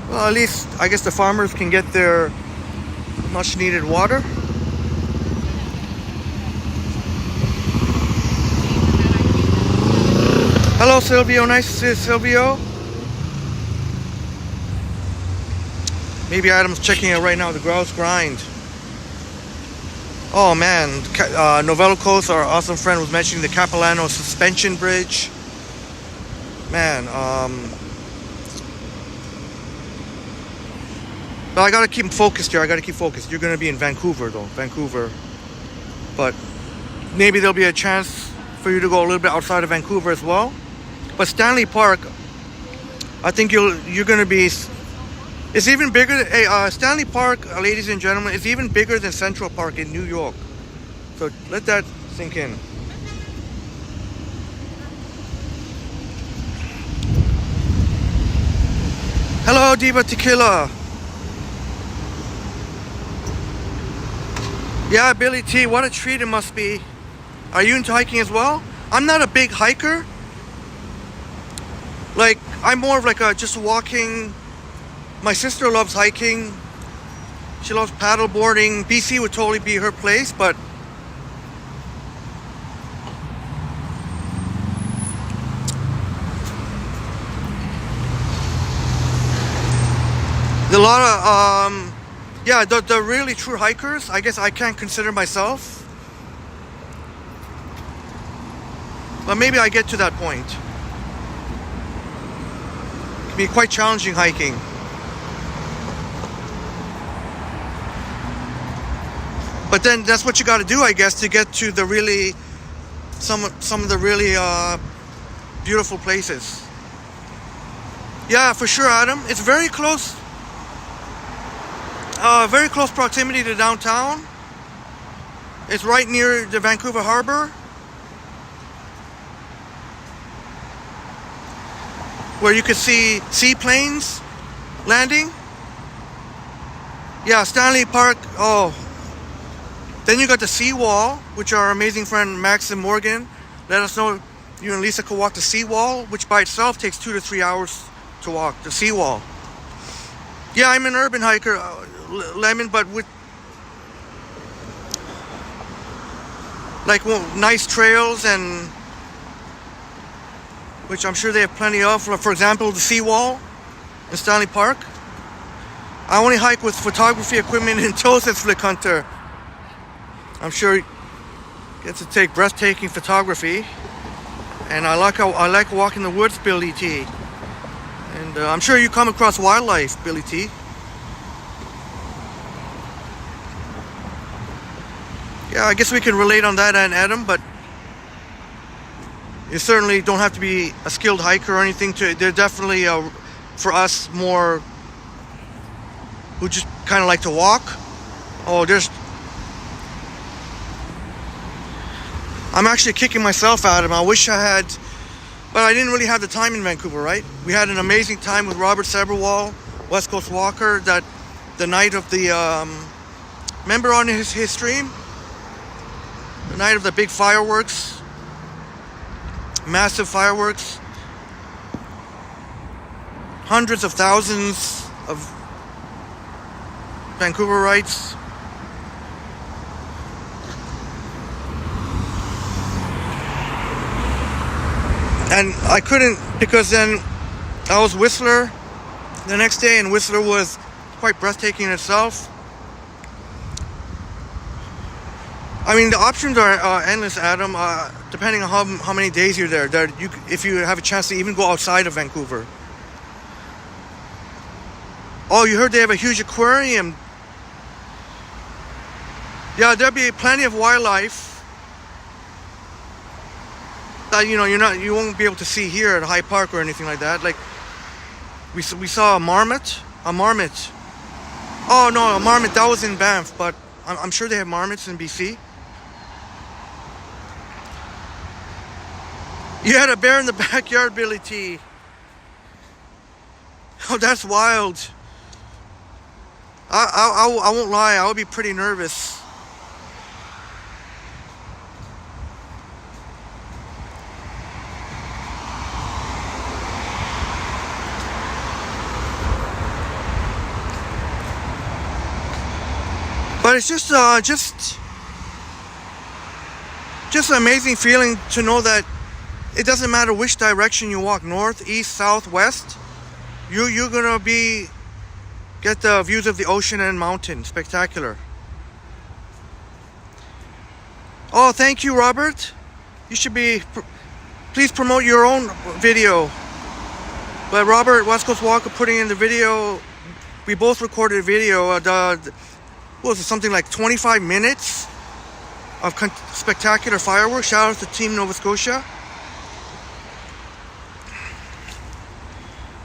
Well, at least I guess the farmers can get their much needed water. Hello, Silvio. Nice to see you, Silvio. Maybe Adam's checking it right now, the Grouse Grind. Oh man, Novello Coast, our awesome friend, was mentioning the Capilano Suspension Bridge. Man, but I gotta keep focused here. You're gonna be in Vancouver though, Vancouver. But maybe there'll be a chance for you to go a little bit outside of Vancouver as well. But Stanley Park, I think you're gonna be. It's even bigger. Hey, Stanley Park, ladies and gentlemen, is even bigger than Central Park in New York. So let that sink in. Hello, Diva Tequila. Yeah, Billy T, what a treat it must be. Are you into hiking as well? I'm not a big hiker. Like, I'm more of like just walking. My sister loves hiking. She loves paddle boarding. BC would totally be her place, but a lot of yeah, the really true hikers, I guess I can't consider myself, but maybe I get to that point. It can be quite challenging hiking. But then that's what you got to do, I guess, to get to the really some of the really beautiful places. Yeah, for sure, Adam. It's very close proximity to downtown. It's right near the Vancouver Harbor, where you could see seaplanes landing. Yeah, Stanley Park. Oh. Then you got the seawall, which our amazing friend Max and Morgan let us know you and Lisa could walk the seawall, which by itself takes 2 to 3 hours to walk the seawall. Yeah, I'm an urban hiker, Lemon, but with like nice trails, and which I'm sure they have plenty of. For example, the seawall in Stanley Park. I only hike with photography equipment in tow, says Flick Hunter. I'm sure you get to take breathtaking photography, and I like walking the woods, Billy T. And I'm sure you come across wildlife, Billy T. Yeah, I guess we can relate on that end, Adam, but you certainly don't have to be a skilled hiker or anything. They're definitely for us more who just kind of like to walk. Oh, I'm actually kicking myself out of it. I wish I had, but I didn't really have the time in Vancouver, right? We had an amazing time with Robert Seberwall, West Coast Walker, that the night of the, remember on his stream? The night of the big fireworks, massive fireworks. hundreds of thousands of Vancouverites. And I couldn't, because then I was Whistler the next day, and Whistler was quite breathtaking in itself. I mean, the options are endless, Adam, depending on how many days you're there. If you have a chance to even go outside of Vancouver. Oh, you heard they have a huge aquarium. Yeah, there'll be plenty of wildlife that you won't be able to see here at High Park or anything like that. Like we saw a marmot. Oh no, a marmot, that was in Banff, but I'm sure they have marmots in BC. You had a bear in the backyard, Billy T. Oh, that's wild. I won't lie, I would be pretty nervous. But it's just an amazing feeling to know that it doesn't matter which direction you walk, north, east, south, west, you're gonna get the views of the ocean and mountain. Spectacular. Oh, thank you, Robert. You should please promote your own video. But Robert, West Coast Walker, putting in the video. We both recorded a video. What was it, something like 25 minutes of spectacular fireworks. Shout out to Team Nova Scotia.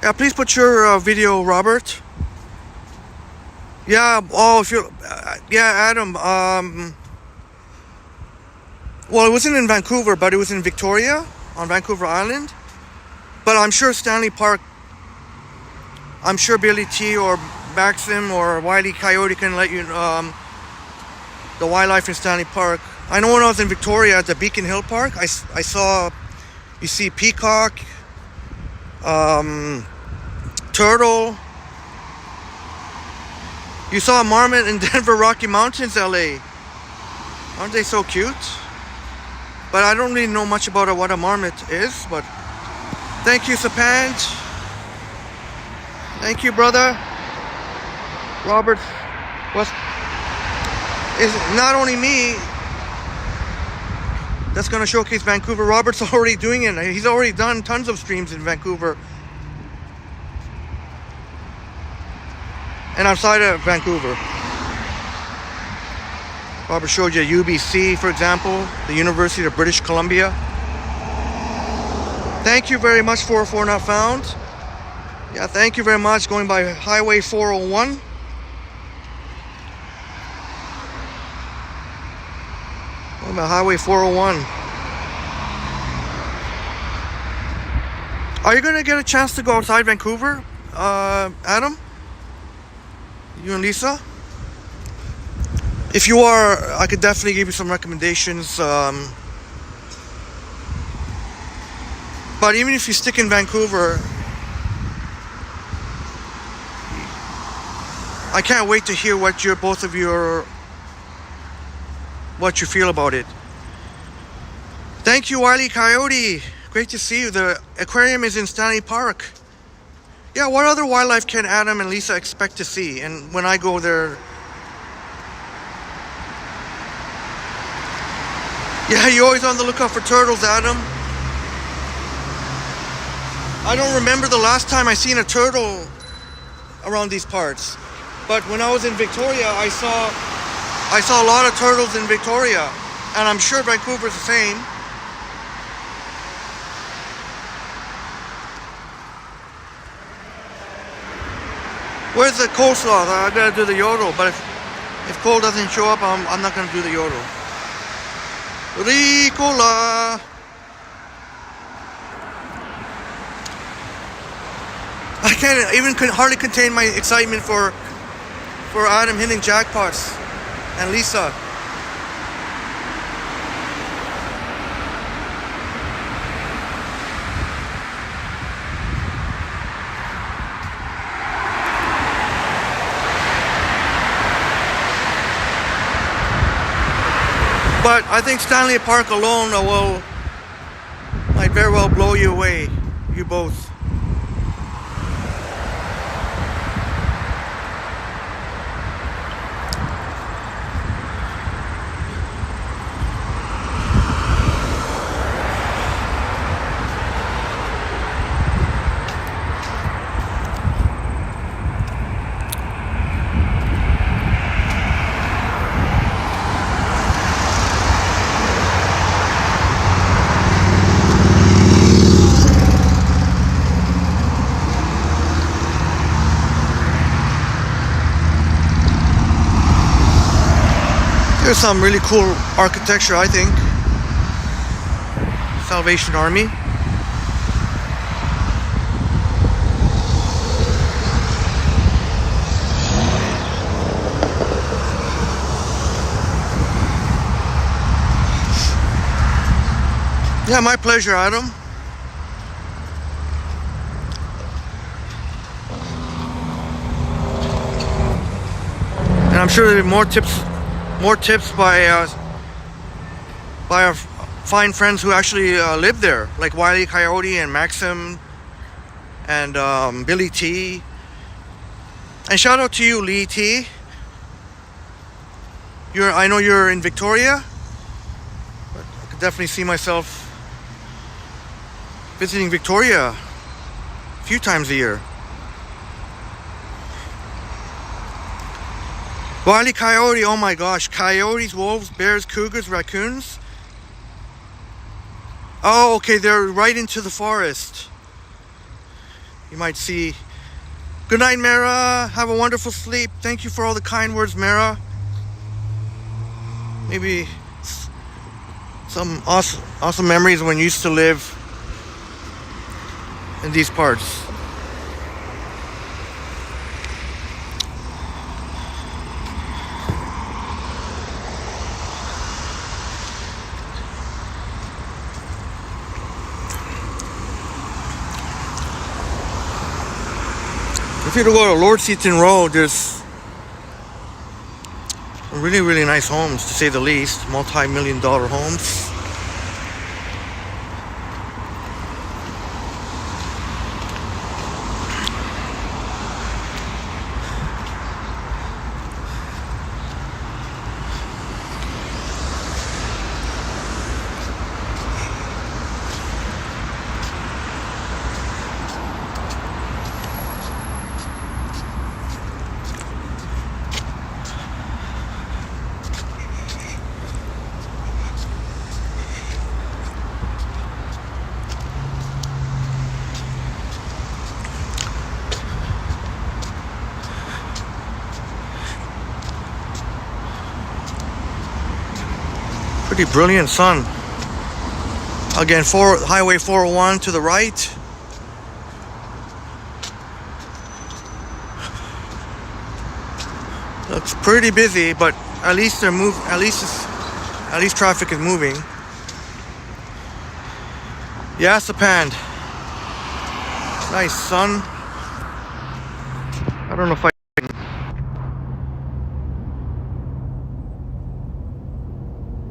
Yeah, please put your video, Robert. Yeah, oh, if you're, yeah, Adam. Well, it wasn't in Vancouver, but it was in Victoria, on Vancouver Island. But I'm sure Stanley Park, I'm sure Billy T or Maxim or Wile E. Coyote can let you the wildlife in Stanley Park. I know when I was in Victoria at the Beacon Hill Park, I saw, you see peacock, turtle. You saw a marmot in Denver Rocky Mountains, LA. Aren't they so cute? But I don't really know much about what a marmot is, but thank you, Sapand. Thank you, brother. Robert is not only me that's going to showcase Vancouver. Robert's already doing it. He's already done tons of streams in Vancouver and outside of Vancouver. Robert showed you UBC, for example, the University of British Columbia. Thank you very much for Not Found. Yeah, thank you very much. Going by Highway 401. Going by Highway 401. Are you going to get a chance to go outside Vancouver, Adam? You and Lisa? If you are, I could definitely give you some recommendations. But even if you stick in Vancouver, I can't wait to hear what what you feel about it. Thank you, Wile E. Coyote. Great to see you. The aquarium is in Stanley Park. Yeah, what other wildlife can Adam and Lisa expect to see? And when I go there, yeah, you're always on the lookout for turtles, Adam. I don't remember the last time I seen a turtle around these parts. But when I was in Victoria, I saw a lot of turtles in Victoria. And I'm sure Vancouver's the same. Where's the coleslaw? I gotta do the yodel, but if Cole doesn't show up, I'm not gonna do the yodel. Ricola. I can't even hardly contain my excitement for Adam hitting jackpots and Lisa. But I think Stanley Park alone might very well blow you away, you both. There's some really cool architecture, I think. Salvation Army. Yeah, my pleasure, Adam. And I'm sure there'll be more tips by our fine friends who actually live there, like Wile E. Coyote and Maxim and Billy T. And shout out to you, Lee T. I know you're in Victoria, but I could definitely see myself visiting Victoria a few times a year. Wile E. Coyote, oh my gosh. Coyotes, wolves, bears, cougars, raccoons. Oh, okay, they're right into the forest. You might see. Good night, Mara. Have a wonderful sleep. Thank you for all the kind words, Mara. Maybe some awesome memories when you used to live in these parts. If you were to go to Lord Seaton Road, there's really, really nice homes, to say the least. Multi-million-dollar homes. Pretty brilliant sun. Again, Highway 401 to the right. Looks pretty busy, but at least traffic is moving. Yassapand. Nice sun. I don't know if I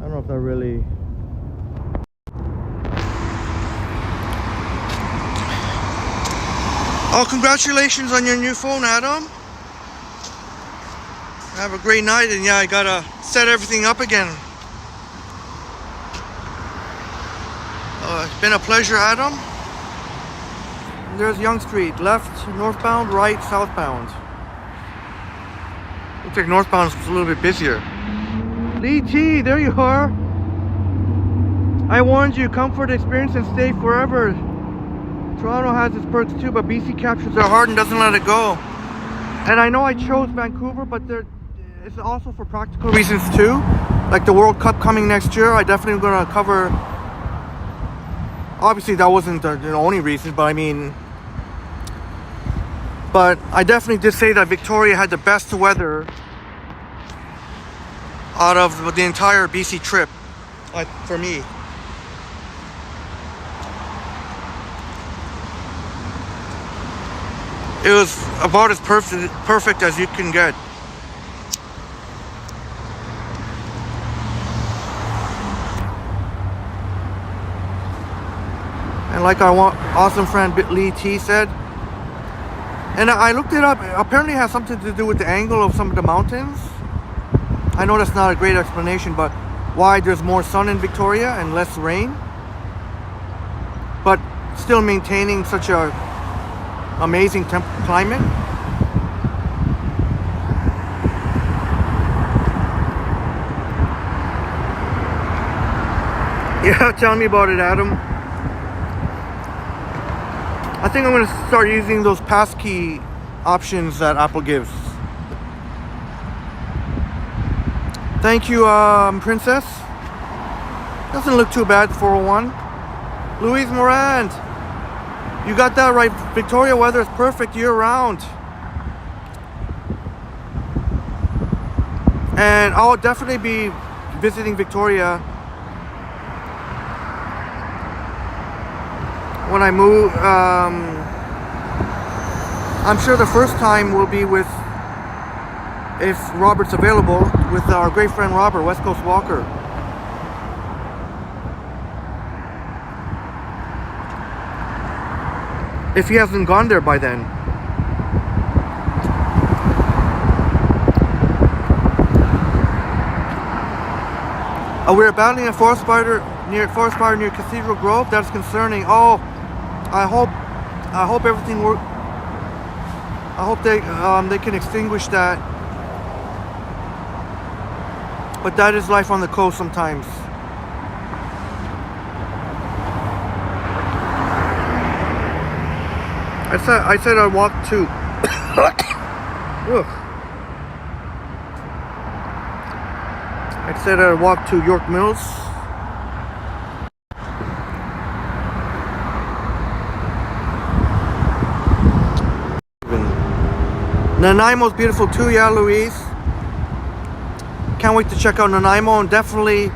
don't know if that really. Oh, congratulations on your new phone, Adam. Have a great night, and yeah, I gotta set everything up again. It's been a pleasure, Adam. And there's Yonge Street, left northbound, right southbound. Looks like northbound is a little bit busier. Lee T, there you are. I warned you, comfort, experience, and stay forever. Toronto has its perks too, but BC captures their heart and doesn't let it go. And I know I chose Vancouver, but it's also for practical reasons too. Like the World Cup coming next year, I definitely gonna cover. Obviously, that wasn't the only reason, but I mean, but I definitely did say that Victoria had the best weather out of the entire BC trip, like for me. It was about as perfect as you can get. like our awesome friend Lee T said. And I looked it up. Apparently it has something to do with the angle of some of the mountains. I know that's not a great explanation, but why there's more sun in Victoria and less rain, but still maintaining such a amazing climate. Yeah, tell me about it, Adam. I think I'm going to start using those passkey options that Apple gives. Thank you, Princess. Doesn't look too bad, 401. Louise Morand, you got that right. Victoria weather is perfect year-round. And I'll definitely be visiting Victoria when I move. I'm sure the first time will be with, if Robert's available, with our great friend Robert, West Coast Walker. If he hasn't gone there by then. We're battling a forest fire near Cathedral Grove. That's concerning. Oh, I hope everything works. I hope they can extinguish that. But that is life on the coast sometimes. I said I'd walk to. I said I'd walk to York Mills. Nanaimo's beautiful too, yeah, Louise. Can't wait to check out Nanaimo, and definitely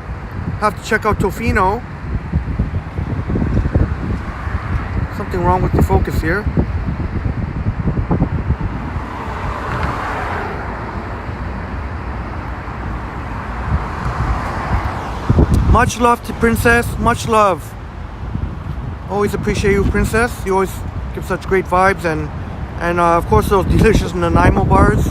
have to check out Tofino. Something wrong with the focus here. Much love to Princess, much love. Always appreciate you, Princess. You always give such great vibes, and of course those delicious Nanaimo bars.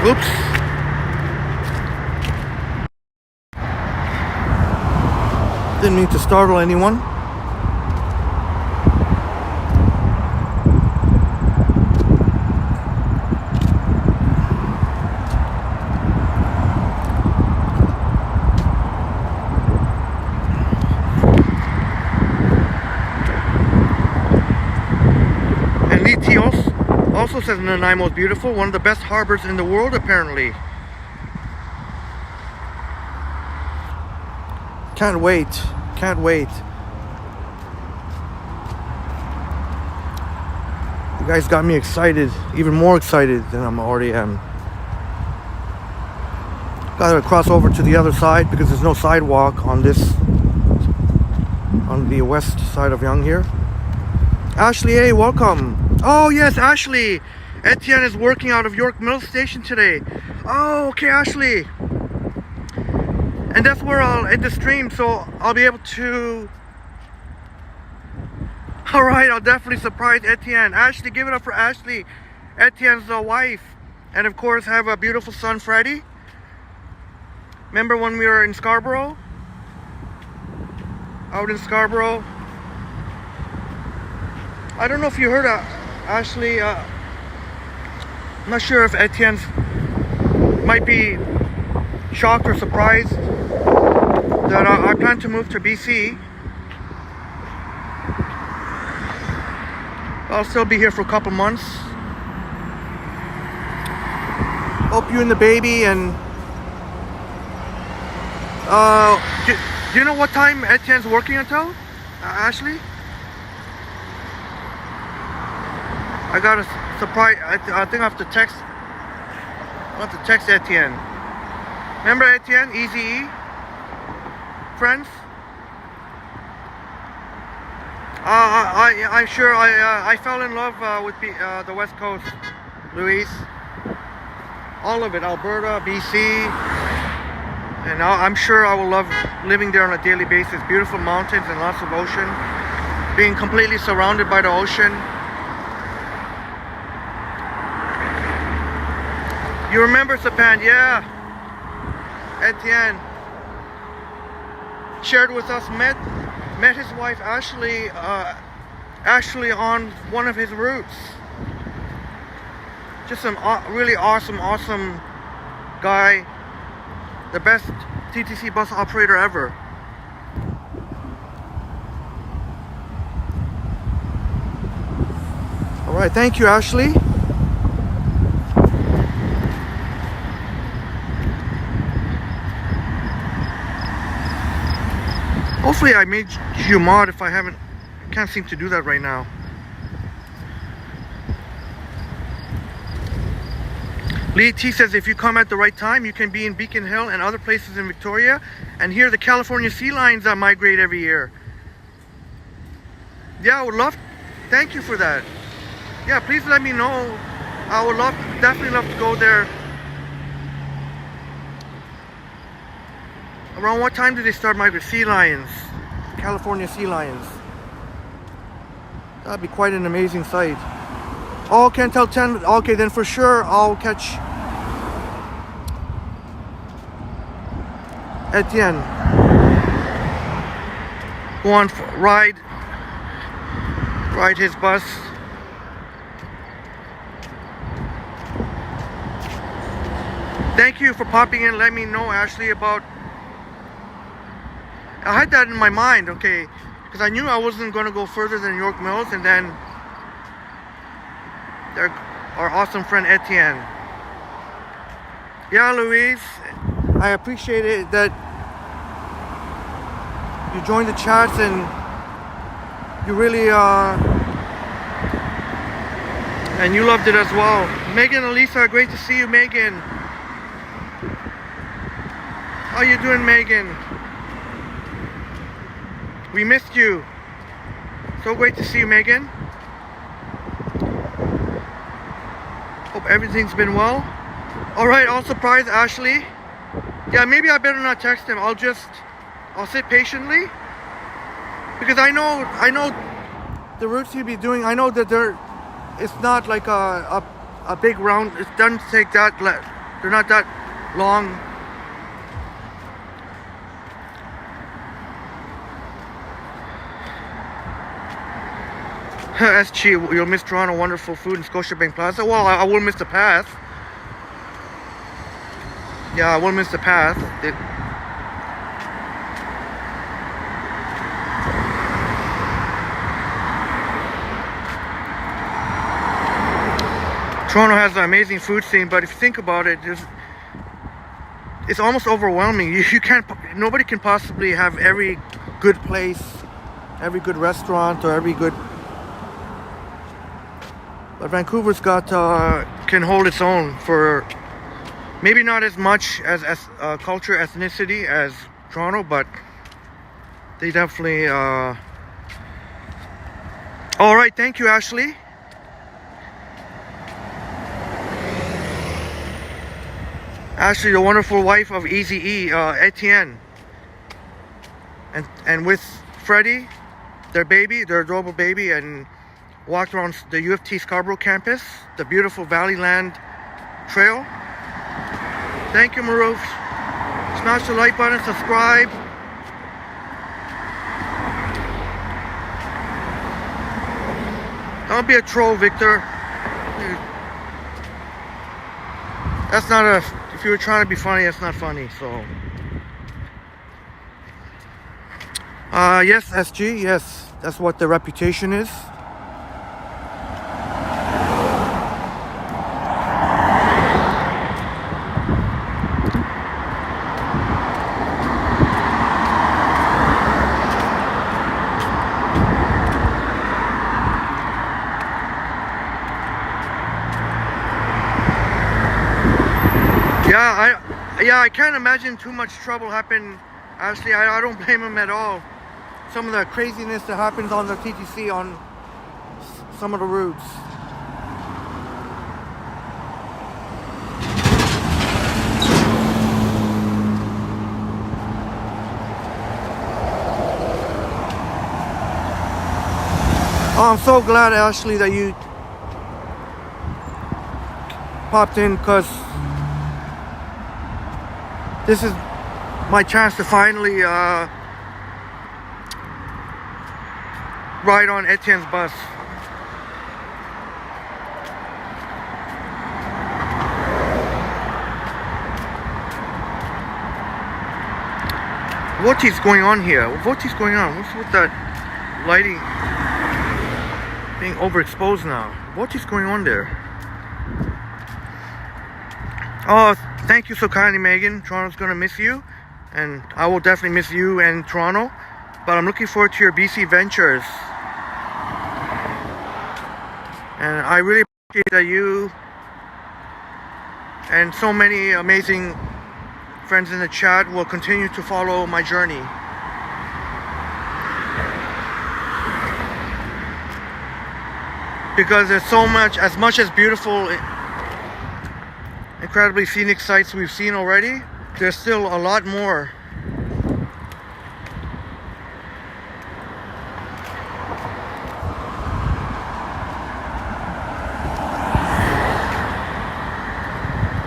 Oops. Didn't mean to startle anyone. And Lee T also says Nanaimo is beautiful, one of the best harbors in the world apparently. Can't wait, can't wait. You guys got me excited, even more excited than I'm already am. Gotta cross over to the other side because there's no sidewalk on the west side of Yonge here. Ashley, hey, welcome. Oh yes, Ashley. Etienne is working out of York Mills Station today. Oh, okay, Ashley. And that's where I'll end the stream, so I'll be able to... Alright, I'll definitely surprise Etienne. Ashley, give it up for Ashley, Etienne's wife. And of course, have a beautiful son, Freddie. Remember when we were in Scarborough? Out in Scarborough. I don't know if you heard Ashley. I'm not sure if Etienne might be shocked or surprised that I plan to move to BC. I'll still be here for a couple months. Hope you and the baby and do you know what time Etienne's working until? Ashley? I got a surprise. I think I have to text. I have to text Etienne. Remember Etienne? Easy E? Friends? I'm sure I fell in love with the West Coast, Louise. All of it, Alberta, BC, and I'm sure I will love living there on a daily basis. Beautiful mountains and lots of ocean. Being completely surrounded by the ocean. You remember Sapan? Yeah. Etienne shared with us, met his wife Ashley on one of his routes. Just an really awesome guy. The best TTC bus operator ever. Alright, thank you, Ashley. Hopefully I made you mod. If I haven't, can't seem to do that right now. Lee T says if you come at the right time, you can be in Beacon Hill and other places in Victoria and hear the California sea lions that migrate every year. Yeah, I would love. Thank you for that. Yeah, please let me know. I would definitely love to go there. Around what time do they start migrating? Sea lions, California sea lions. That'd be quite an amazing sight. Oh, can't tell 10. Okay, then for sure I'll catch Etienne. Go on, ride his bus. Thank you for popping in. Let me know, Ashley, about. I had that in my mind, okay, because I knew I wasn't going to go further than York Mills, and then our awesome friend Etienne. Yeah, Louise, I appreciate it that you joined the chats and you really and you loved it as well. Megan, Elisa, great to see you, Megan. How you doing, Megan? We missed you. So great to see you, Megan. Hope everything's been well. Alright, I'll surprise Ashley. Yeah, maybe I better not text him. I'll sit patiently. Because I know the routes he'll be doing, I know that it's not like a big round. It doesn't take that, they're not that long. SG, you'll miss Toronto wonderful food in Scotiabank Plaza. Well, I will miss the path. Yeah, I will miss the path. Toronto has an amazing food scene, but if you think about it, it's almost overwhelming. You can't. Nobody can possibly have every good place, every good restaurant, or every good. But Vancouver's can hold its own for maybe not as much as culture, ethnicity as Toronto, but they definitely. All right, thank you, Ashley. Ashley, the wonderful wife of Easy E, Etienne, and with Freddie, their adorable baby, and walked around the U of T Scarborough campus, the beautiful Valleyland Trail. Thank you, Maroof. Smash the like button, subscribe. Don't be a troll, Victor. That's not if you were trying to be funny, that's not funny, so. Yes, SG, yes. That's what the reputation is. I can't imagine too much trouble happen. Actually, I don't blame him at all. Some of the craziness that happens on the TTC on some of the routes. Oh, I'm so glad, Ashley, that you popped in, because this is my chance to finally ride on Etienne's bus. What is going on here? What is going on? What's with that lighting being overexposed now? What is going on there? Oh, thank you so kindly, Megan. Toronto's gonna miss you, and I will definitely miss you and Toronto, but I'm looking forward to your BC ventures. And I really appreciate that you and so many amazing friends in the chat will continue to follow my journey. Because there's so much, as much as beautiful, incredibly scenic sights we've seen already, there's still a lot more.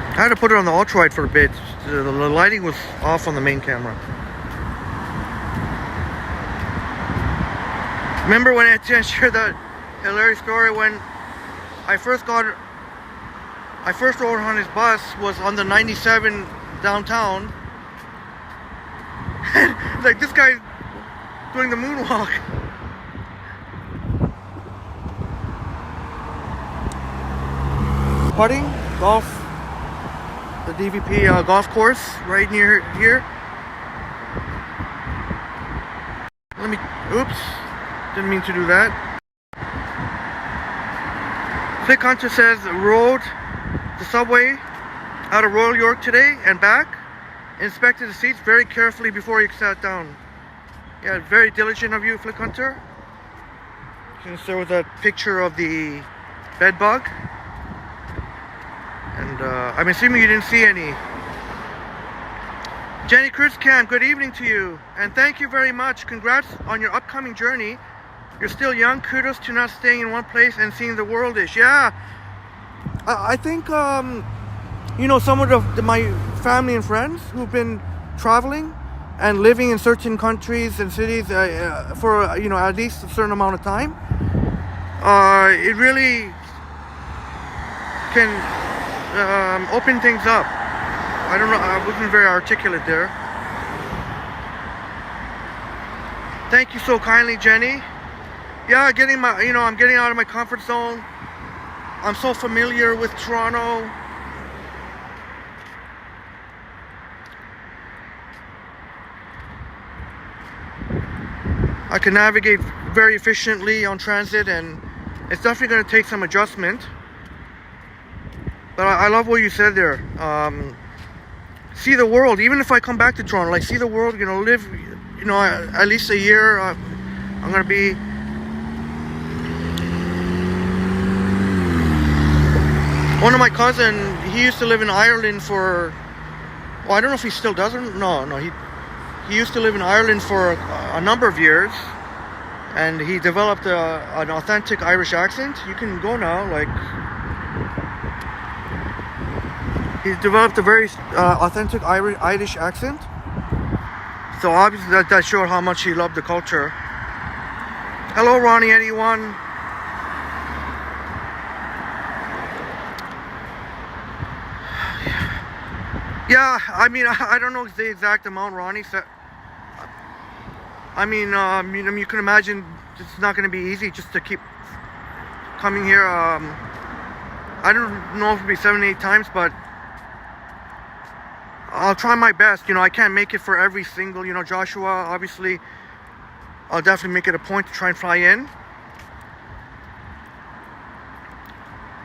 I had to put it on the ultralight for a bit. The lighting was off on the main camera. Remember when Etienne shared that hilarious story when I first rode on his bus, was on the 97 downtown. Like, this guy's doing the moonwalk. Putting, golf, the DVP golf course right near here. Oops, didn't mean to do that. Click Hunter says, rode the subway out of Royal York today and back. Inspected the seats very carefully before you sat down. Yeah, very diligent of you, Flick Hunter. Since there was a picture of the bed bug. And I'm assuming you didn't see any. Jenny Cruzcamp, good evening to you. And thank you very much. Congrats on your upcoming journey. You're still young. Kudos to not staying in one place and seeing the world-ish. Yeah. I think, you know, some of my family and friends who've been traveling and living in certain countries and cities for, you know, at least a certain amount of time, it really can open things up. I don't know, I wasn't very articulate there. Thank you so kindly, Jenny. Yeah, I'm getting out of my comfort zone. I'm so familiar with Toronto. I can navigate very efficiently on transit, and it's definitely going to take some adjustment. But I love what you said there. See the world, even if I come back to Toronto, like, see the world, you know, live, you know, at least a year. I'm going to be... One of my cousins, he used to live in Ireland for... Well, I don't know if he still does. No, he used to live in Ireland for a number of years. And he developed an authentic Irish accent. You can go now, like... He developed a very authentic Irish accent. So obviously that showed how much he loved the culture. Hello, Ronnie, anyone? Yeah, I mean, I don't know the exact amount, Ronnie. So, I mean, you can imagine it's not going to be easy just to keep coming here. I don't know if it'll be 7, 8 times, but I'll try my best. You know, I can't make it for every single, you know, Joshua, obviously, I'll definitely make it a point to try and fly in.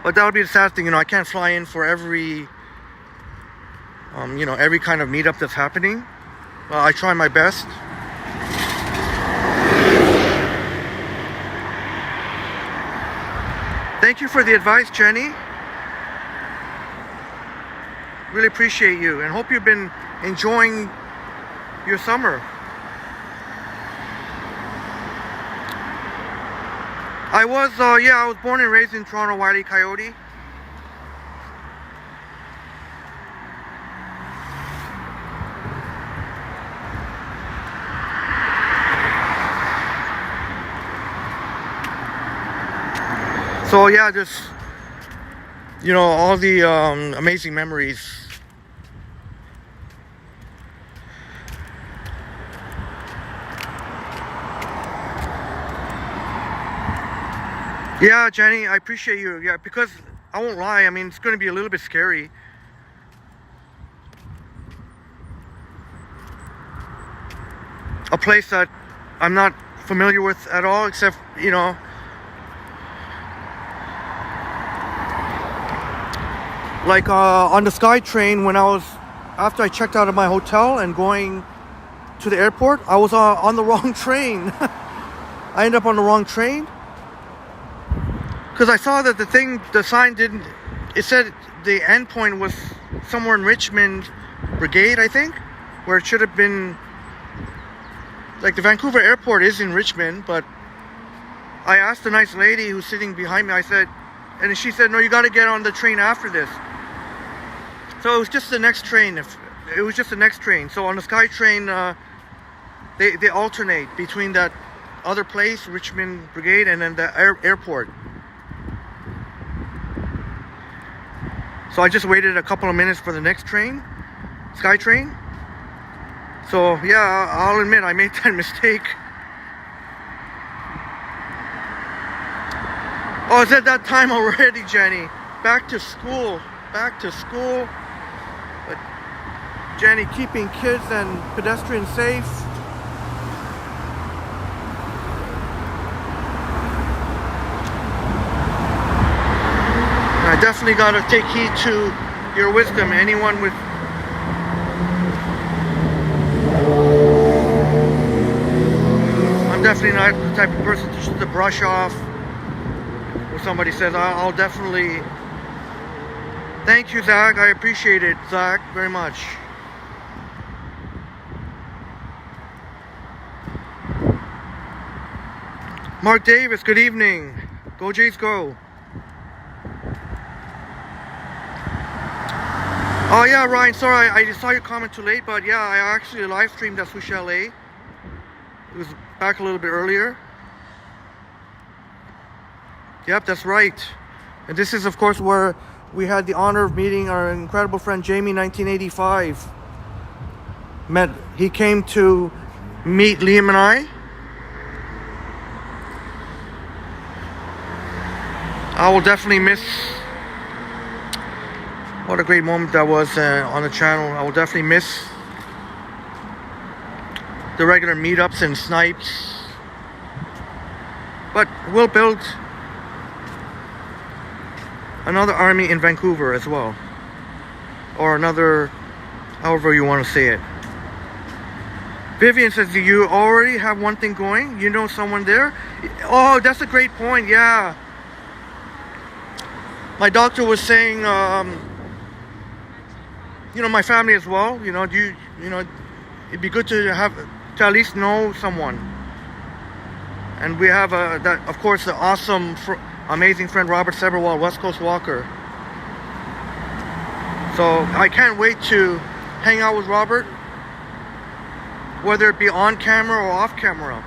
But that would be the sad thing, you know, I can't fly in for every you know, every kind of meetup that's happening. I try my best. Thank you for the advice, Jenny. Really appreciate you, and hope you've been enjoying your summer. I was born and raised in Toronto, Wile E. Coyote. So yeah, just, you know, all the amazing memories. Yeah, Jenny, I appreciate you. Yeah, because I won't lie, I mean, it's going to be a little bit scary. A place that I'm not familiar with at all, except, you know, like on the SkyTrain, when after I checked out of my hotel and going to the airport, I was on the wrong train. I ended up on the wrong train because I saw that the sign didn't, it said the end point was somewhere in Richmond Brigade, I think, where it should have been, like, the Vancouver airport is in Richmond, but I asked the nice lady who's sitting behind me, I said, and she said, no, you got to get on the train after this. So it was just the next train. It was just the next train. So on the SkyTrain, they alternate between that other place, Richmond Brigade, and then the airport. So I just waited a couple of minutes for the next train, SkyTrain. So yeah, I'll admit I made that mistake. Oh, it's at that time already, Jenny. Back to school. But Jenny, keeping kids and pedestrians safe. I definitely got to take heed to your wisdom. Anyone with I'm definitely not the type of person to brush off when somebody says, I'll definitely. Thank you, Zach. I appreciate it, Zach, very much. Mark Davis, good evening. Go Jays, go. Oh yeah, Ryan, sorry, I saw your comment too late, but yeah, I actually live streamed at Sushi LA. It was back a little bit earlier. Yep, that's right. And this is, of course, where we had the honor of meeting our incredible friend Jamie, 1985. He came to meet Liam and I. I will definitely miss. What a great moment that was on the channel. I will definitely miss the regular meetups and snipes. But we'll build another army in Vancouver as well. Or another, however you want to say it. Vivian says, do you already have one thing going? You know someone there? Oh, that's a great point, yeah. My doctor was saying, you know, my family as well, you know, it'd be good to at least know someone. And we have that, of course, the awesome, amazing friend Robert Severwall, West Coast Walker. So I can't wait to hang out with Robert, whether it be on camera or off camera.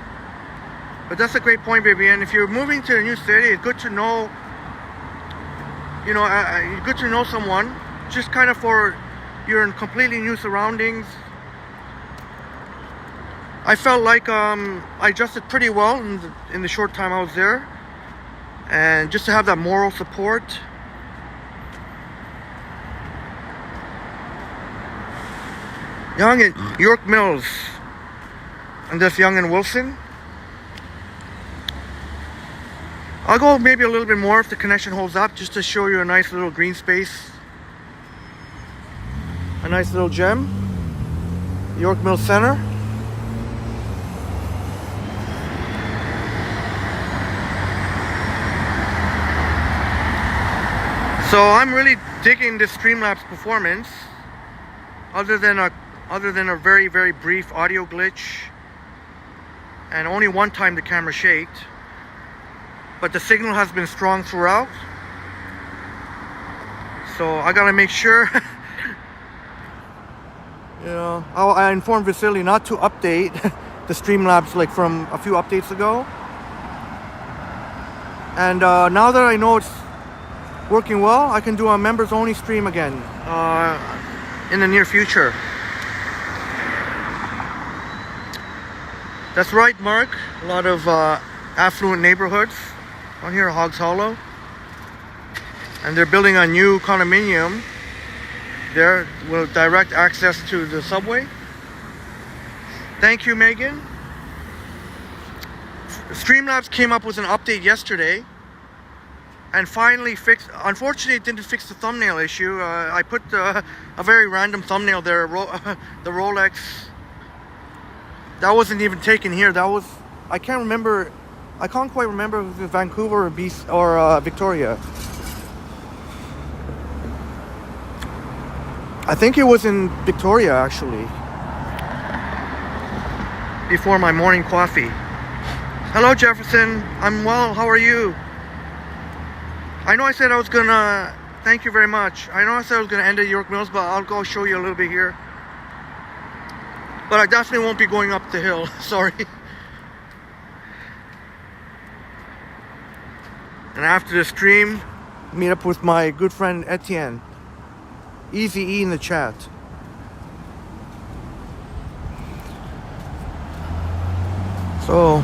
But that's a great point, baby. And if you're moving to a new city, it's good to know, you know, good to know someone, just kind of for you're in completely new surroundings. I felt like I adjusted pretty well in the short time I was there, and just to have that moral support. Young and York Mills, and that's Young and Wilson. I'll go maybe a little bit more if the connection holds up, just to show you a nice little green space. A nice little gem. York Mill Center. So I'm really digging this Streamlabs performance. Other than a very, very brief audio glitch, and only one time the camera shaked, but the signal has been strong throughout. So I gotta make sure. You know, I informed Vasily not to update the Streamlabs like from a few updates ago. And now that I know it's working well, I can do a members only stream again in the near future. That's right, Mark. A lot of affluent neighborhoods on here, Hogs Hollow. And they're building a new condominium there with direct access to the subway. Thank you, Megan. Streamlabs came up with an update yesterday and finally fixed. Unfortunately, it didn't fix the thumbnail issue. I put a very random thumbnail there, the Rolex. That wasn't even taken here. That was, I can't remember. I can't quite remember if it was Vancouver or Victoria. I think it was in Victoria, actually. Before my morning coffee. Hello, Jefferson. I'm well. How are you? I know I said I was gonna. Thank you very much. I know I said I was gonna end at York Mills, but I'll go show you a little bit here. But I definitely won't be going up the hill. Sorry. And after the stream, meet up with my good friend Etienne. Easy E in the chat. So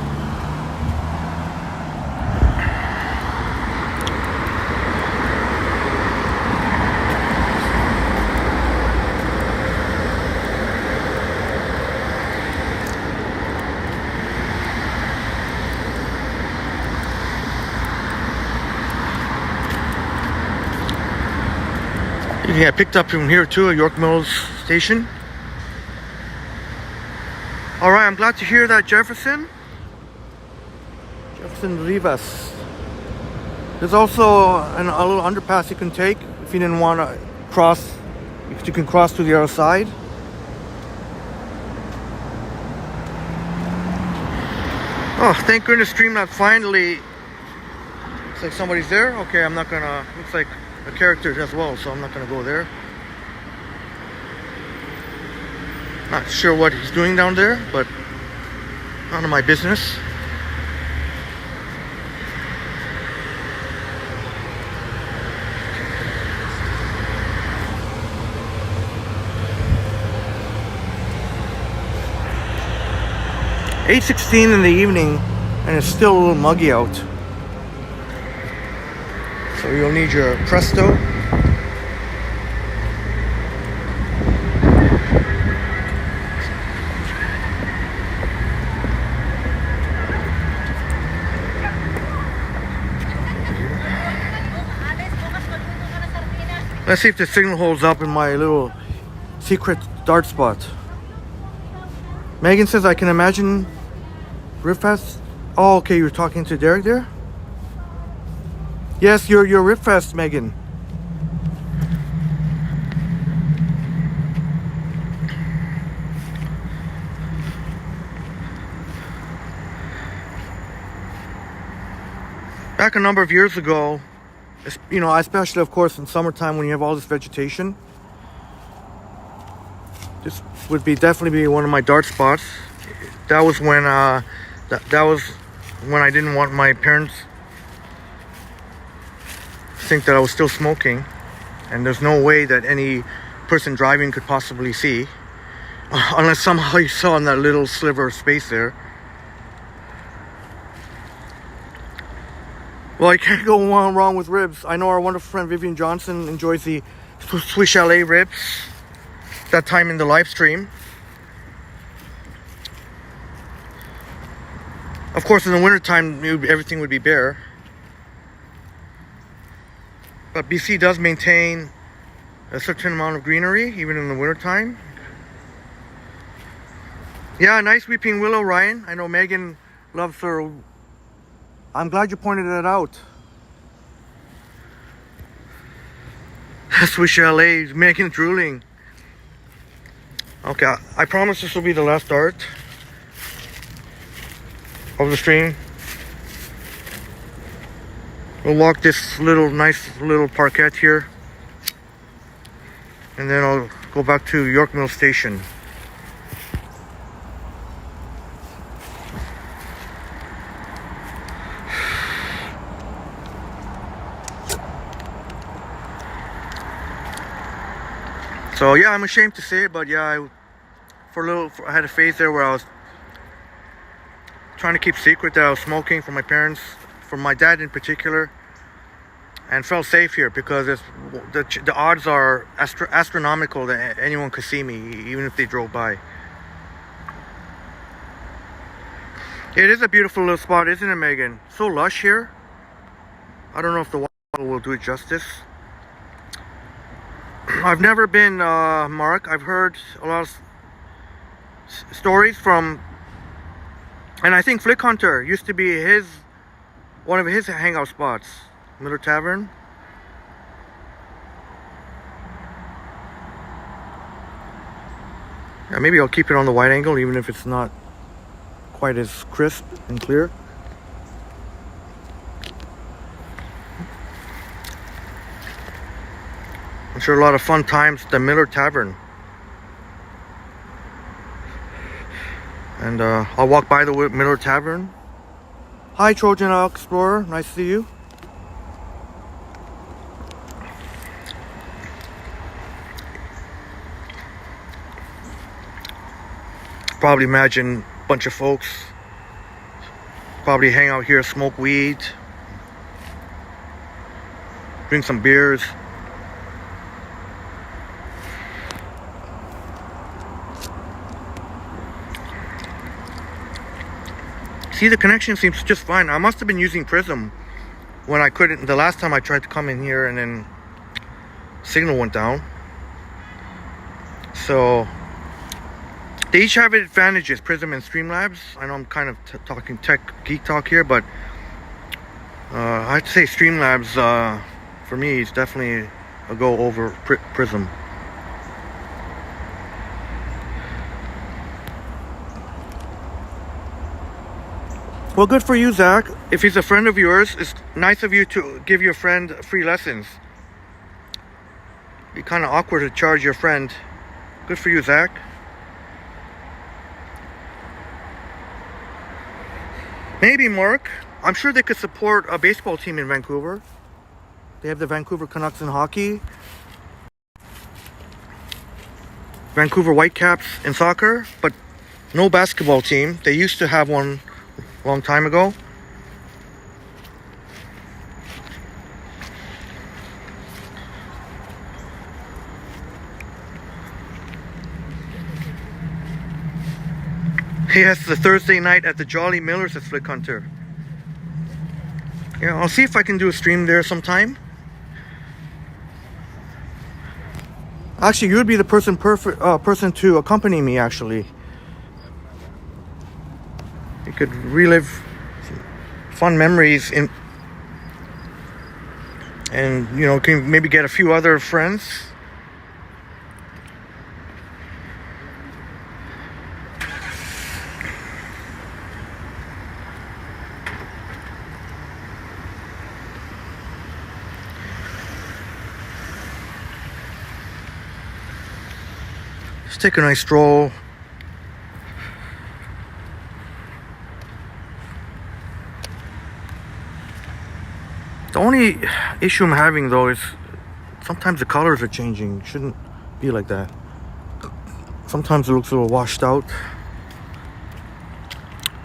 yeah, I picked up from here too at York Mills Station. Alright, I'm glad to hear that, Jefferson. Jefferson Rivas. There's also a little underpass you can take if you didn't want to cross. You can cross to the other side. Oh, thank goodness Streamlabs finally. Looks like somebody's there. Okay, I'm not gonna. Looks like a character as well, so I'm not gonna go there. Not sure what he's doing down there, but none of my business. (8:16) in the evening, and it's still a little muggy out. So you'll need your Presto. Let's see if the signal holds up in my little secret dart spot. Megan says I can imagine Ripfest. Oh, okay, you're talking to Derek there? Yes, you're Ripfest, Megan. Back a number of years ago, you know, especially of course in summertime when you have all this vegetation, this would definitely be one of my dart spots. That was when that was when I didn't want my parents to think that I was still smoking, and there's no way that any person driving could possibly see, unless somehow you saw in that little sliver of space there. Well, you can't go wrong with ribs. I know our wonderful friend Vivian Johnson enjoys the Swiss Chalet ribs. That time in the live stream. Of course, in the wintertime, everything would be bare. But BC does maintain a certain amount of greenery, even in the wintertime. Yeah, nice weeping willow, Ryan. I know Megan loves her. I'm glad you pointed that out. Swiss Chalet, Megan drooling. Okay, I promise this will be the last start of the stream. We'll walk this nice little parkette here, and then I'll go back to York Mill Station. So yeah, I'm ashamed to say it, but yeah, I had a phase there where I was trying to keep secret that I was smoking from my parents, from my dad in particular, and felt safe here because the odds are astronomical that anyone could see me, even if they drove by. It is a beautiful little spot, isn't it, Megan? So lush here. I don't know if the water will do it justice. I've never been, Mark. I've heard a lot of stories from, and I think Flick Hunter used to be one of his hangout spots, Miller Tavern. Yeah, maybe I'll keep it on the wide angle, even if it's not quite as crisp and clear. I'm sure a lot of fun times at the Miller Tavern. And I'll walk by the Miller Tavern. Hi, Trojan Explorer. Nice to see you. Probably imagine a bunch of folks probably hang out here, smoke weed, drink some beers. See, the connection seems just fine. I must have been using Prism when I couldn't. The last time I tried to come in here and then signal went down. So they each have advantages, Prism and Streamlabs. I know I'm kind of talking tech geek talk here, but I'd say Streamlabs for me is definitely a go over Prism. Well, good for you, Zach. If he's a friend of yours, it's nice of you to give your friend free lessons. Be kind of awkward to charge your friend. Good for you, Zach. Maybe, Mark. I'm sure they could support a baseball team in Vancouver. They have the Vancouver Canucks in hockey, Vancouver Whitecaps in soccer, but no basketball team. They used to have one a long time ago. Yes, the Thursday night at the Jolly Millers at Flick Hunter. Yeah, I'll see if I can do a stream there sometime. Actually, you would be the person to accompany me, actually. You could relive fun memories and you know, can maybe get a few other friends. Let's take a nice stroll. The only issue I'm having though is sometimes the colors are changing. It shouldn't be like that. Sometimes it looks a little washed out.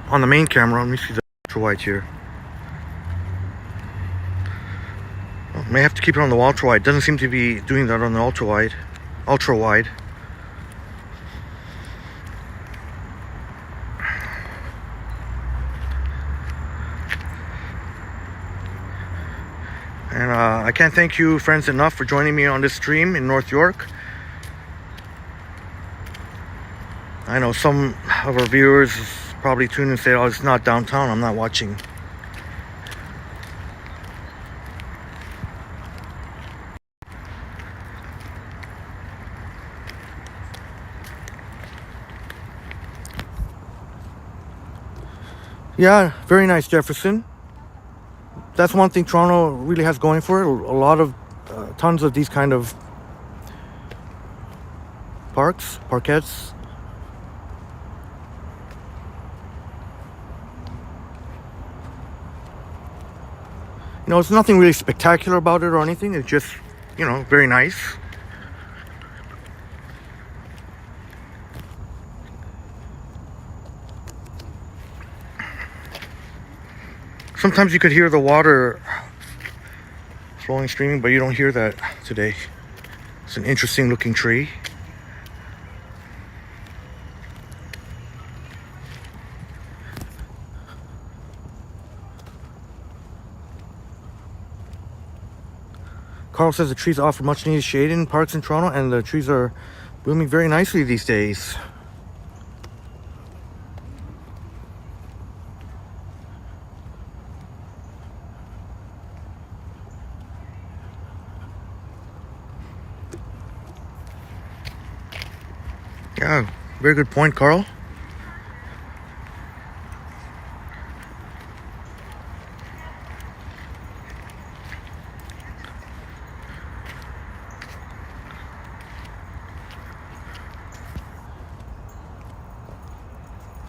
On the main camera, let me see the ultra wide here. I may have to keep it on the ultra wide. Doesn't seem to be doing that on the ultra wide. Ultra wide. And And I can't thank you, friends, enough for joining me on this stream in North York. I know some of our viewers probably tune in and say, oh, it's not downtown, I'm not watching. Yeah, very nice, Jefferson. That's one thing Toronto really has going for it. A lot of, tons of these kind of parquets. You know, it's nothing really spectacular about it or anything. It's just, you know, very nice. Sometimes you could hear the water flowing, streaming, but you don't hear that today. It's an interesting looking tree. Carl says the trees offer much needed shade in parks in Toronto, and the trees are blooming very nicely these days. Yeah, very good point, Carl.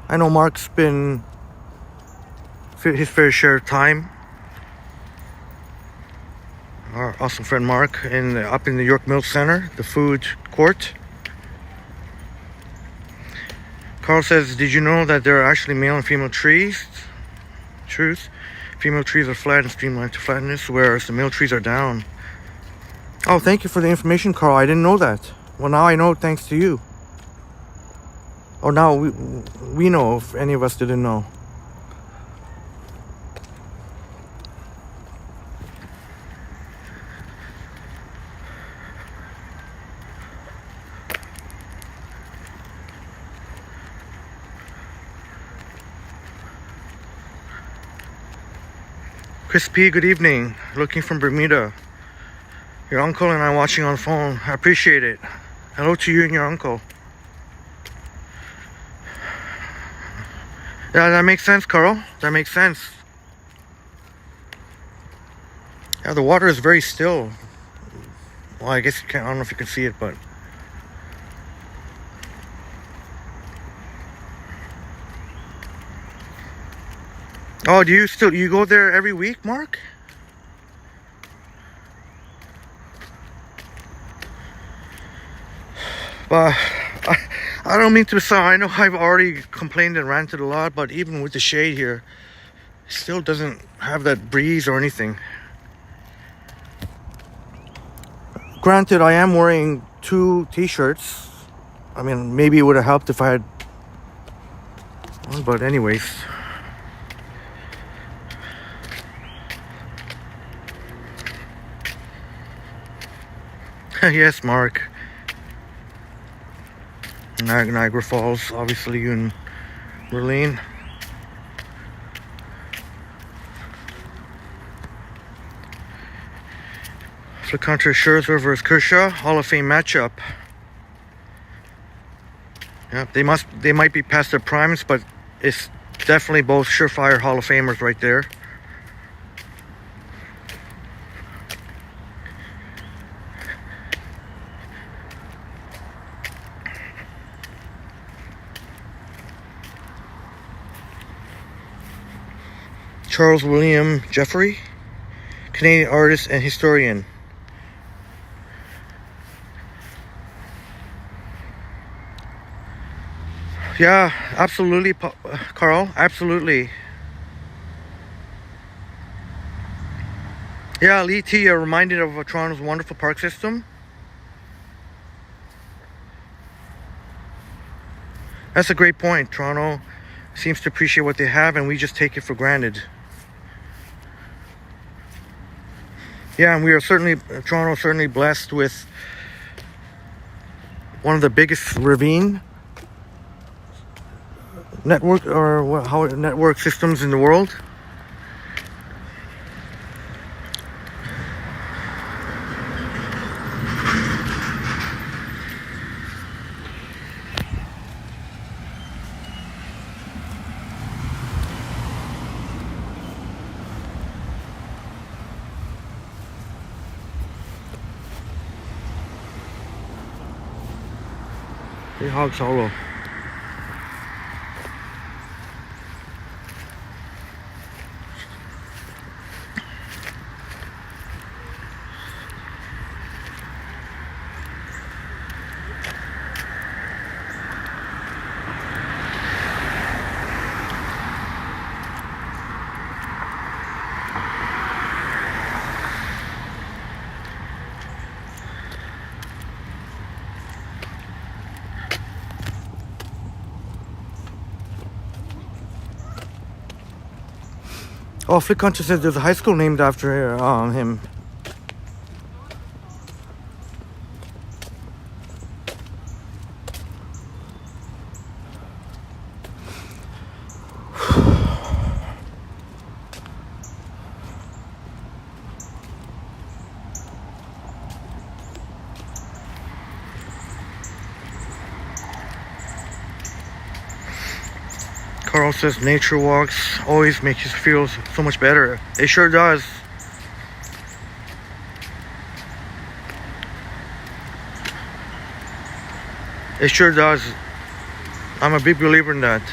I know Mark's been his fair share of time. Our awesome friend Mark up in the York Mill Center, the food court. Carl says, did you know that there are actually male and female trees? Truth. Female trees are flat and streamlined to flatness, whereas the male trees are down. Oh, thank you for the information, Carl. I didn't know that. Well, now I know thanks to you. Or now we know if any of us didn't know. Chris P, good evening. Looking from Bermuda. Your uncle and I watching on phone. I appreciate it. Hello to you and your uncle. Yeah, that makes sense, Carl. That makes sense. Yeah, the water is very still. Well, I guess you can't. I don't know if you can see it, but oh, do you go there every week, Mark? But I don't mean to sound, I know I've already complained and ranted a lot, but even with the shade here, it still doesn't have that breeze or anything. Granted, I am wearing 2 t-shirts. I mean, maybe it would have helped if I had one, but anyways. Yes, Mark. Niagara Falls, obviously, in Berlin. Flecontra Scherzer versus Kershaw, Hall of Fame matchup. Yeah, they might be past their primes, but it's definitely both surefire Hall of Famers right there. Charles William Jeffrey, Canadian artist and historian. Yeah, absolutely, Carl, absolutely. Yeah, Lee T, reminded of Toronto's wonderful park system. That's a great point. Toronto seems to appreciate what they have, and we just take it for granted. Yeah, and we are certainly, Toronto is certainly blessed with one of the biggest ravine network, or how network systems in the world. Hey, Hogs Hollow. Oh, Flick Hunter says there's a high school named after him. Carl says nature walks always make you feel so much better. It sure does. It sure does. I'm a big believer in that.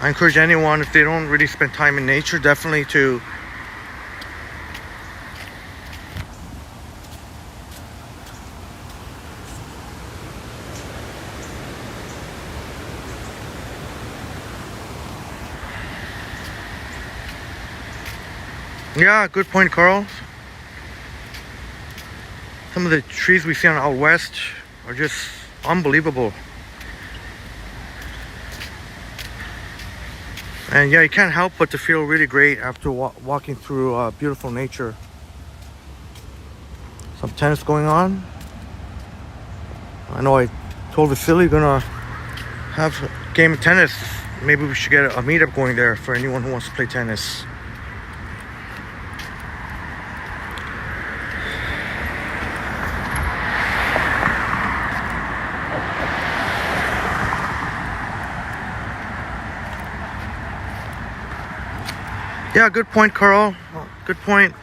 I encourage anyone, if they don't really spend time in nature, definitely to yeah, good point, Carl. Some of the trees we see on out west are just unbelievable. And yeah, you can't help but to feel really great after walking through beautiful nature. Some tennis going on. I know I told Vasily gonna have a game of tennis. Maybe we should get a meetup going there for anyone who wants to play tennis. Yeah, good point, Carl. Good point.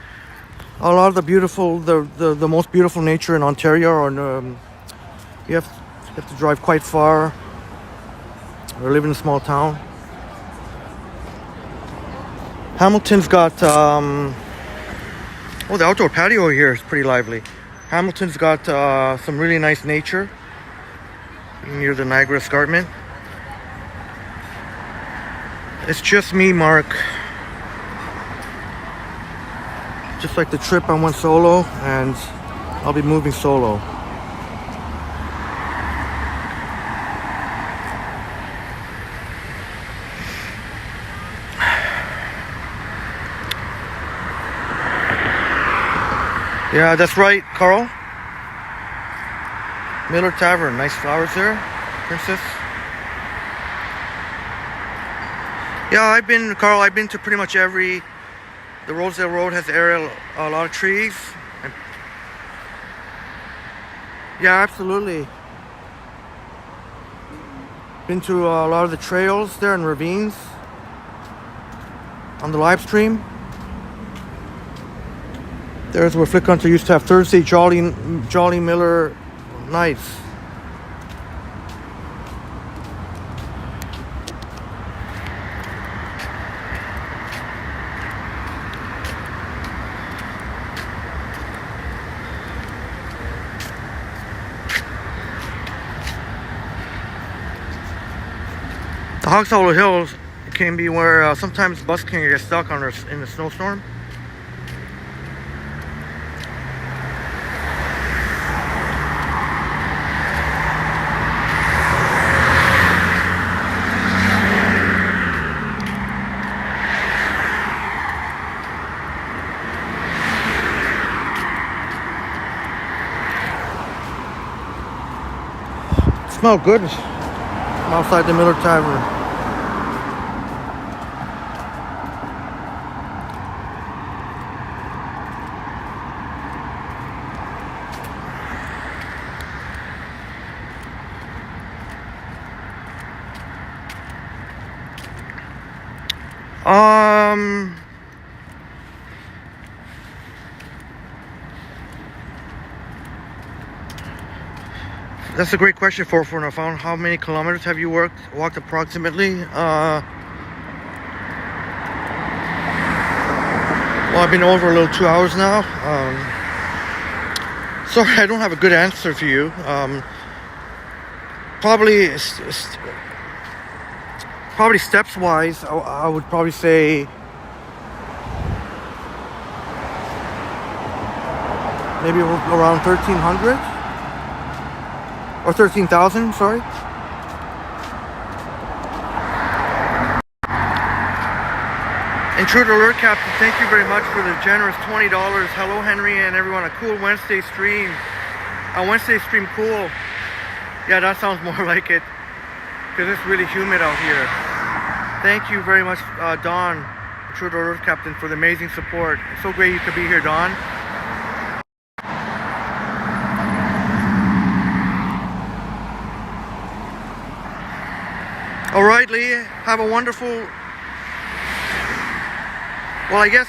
A lot of the beautiful, the most beautiful nature in Ontario, or you have to drive quite far, or live in a small town. Hamilton's got the outdoor patio here is pretty lively. Hamilton's got some really nice nature near the Niagara Escarpment. It's just me, Mark. Just like the trip, I went solo, and I'll be moving solo. Yeah, that's right, Carl. Miller Tavern, nice flowers there, Princess. Yeah, I've been to pretty much every. The Rosedale Road has a lot of trees. Yeah, absolutely. Been to a lot of the trails there and ravines on the live stream. There's where Flick Hunter used to have Thursday Jolly Miller nights. The Hogs Hollow Hills can be where sometimes bus can get stuck in a snowstorm. Smell good. I'm outside the Miller Tavern. That's a great question for a phone. How many kilometers have you walked approximately? Well, I've been over a little 2 hours now. Sorry, I don't have a good answer for you. Probably steps wise, I would probably say maybe around 1,300 or 13,000. Sorry. Intruder Alert Captain, thank you very much for the generous $20. Hello, Henry, and everyone. A cool Wednesday stream. A Wednesday stream, cool. Yeah, that sounds more like it, because it's really humid out here. Thank you very much, Don, Intruder Alert Captain, for the amazing support. It's so great you could be here, Don. All right, Lee, have a wonderful, well, I guess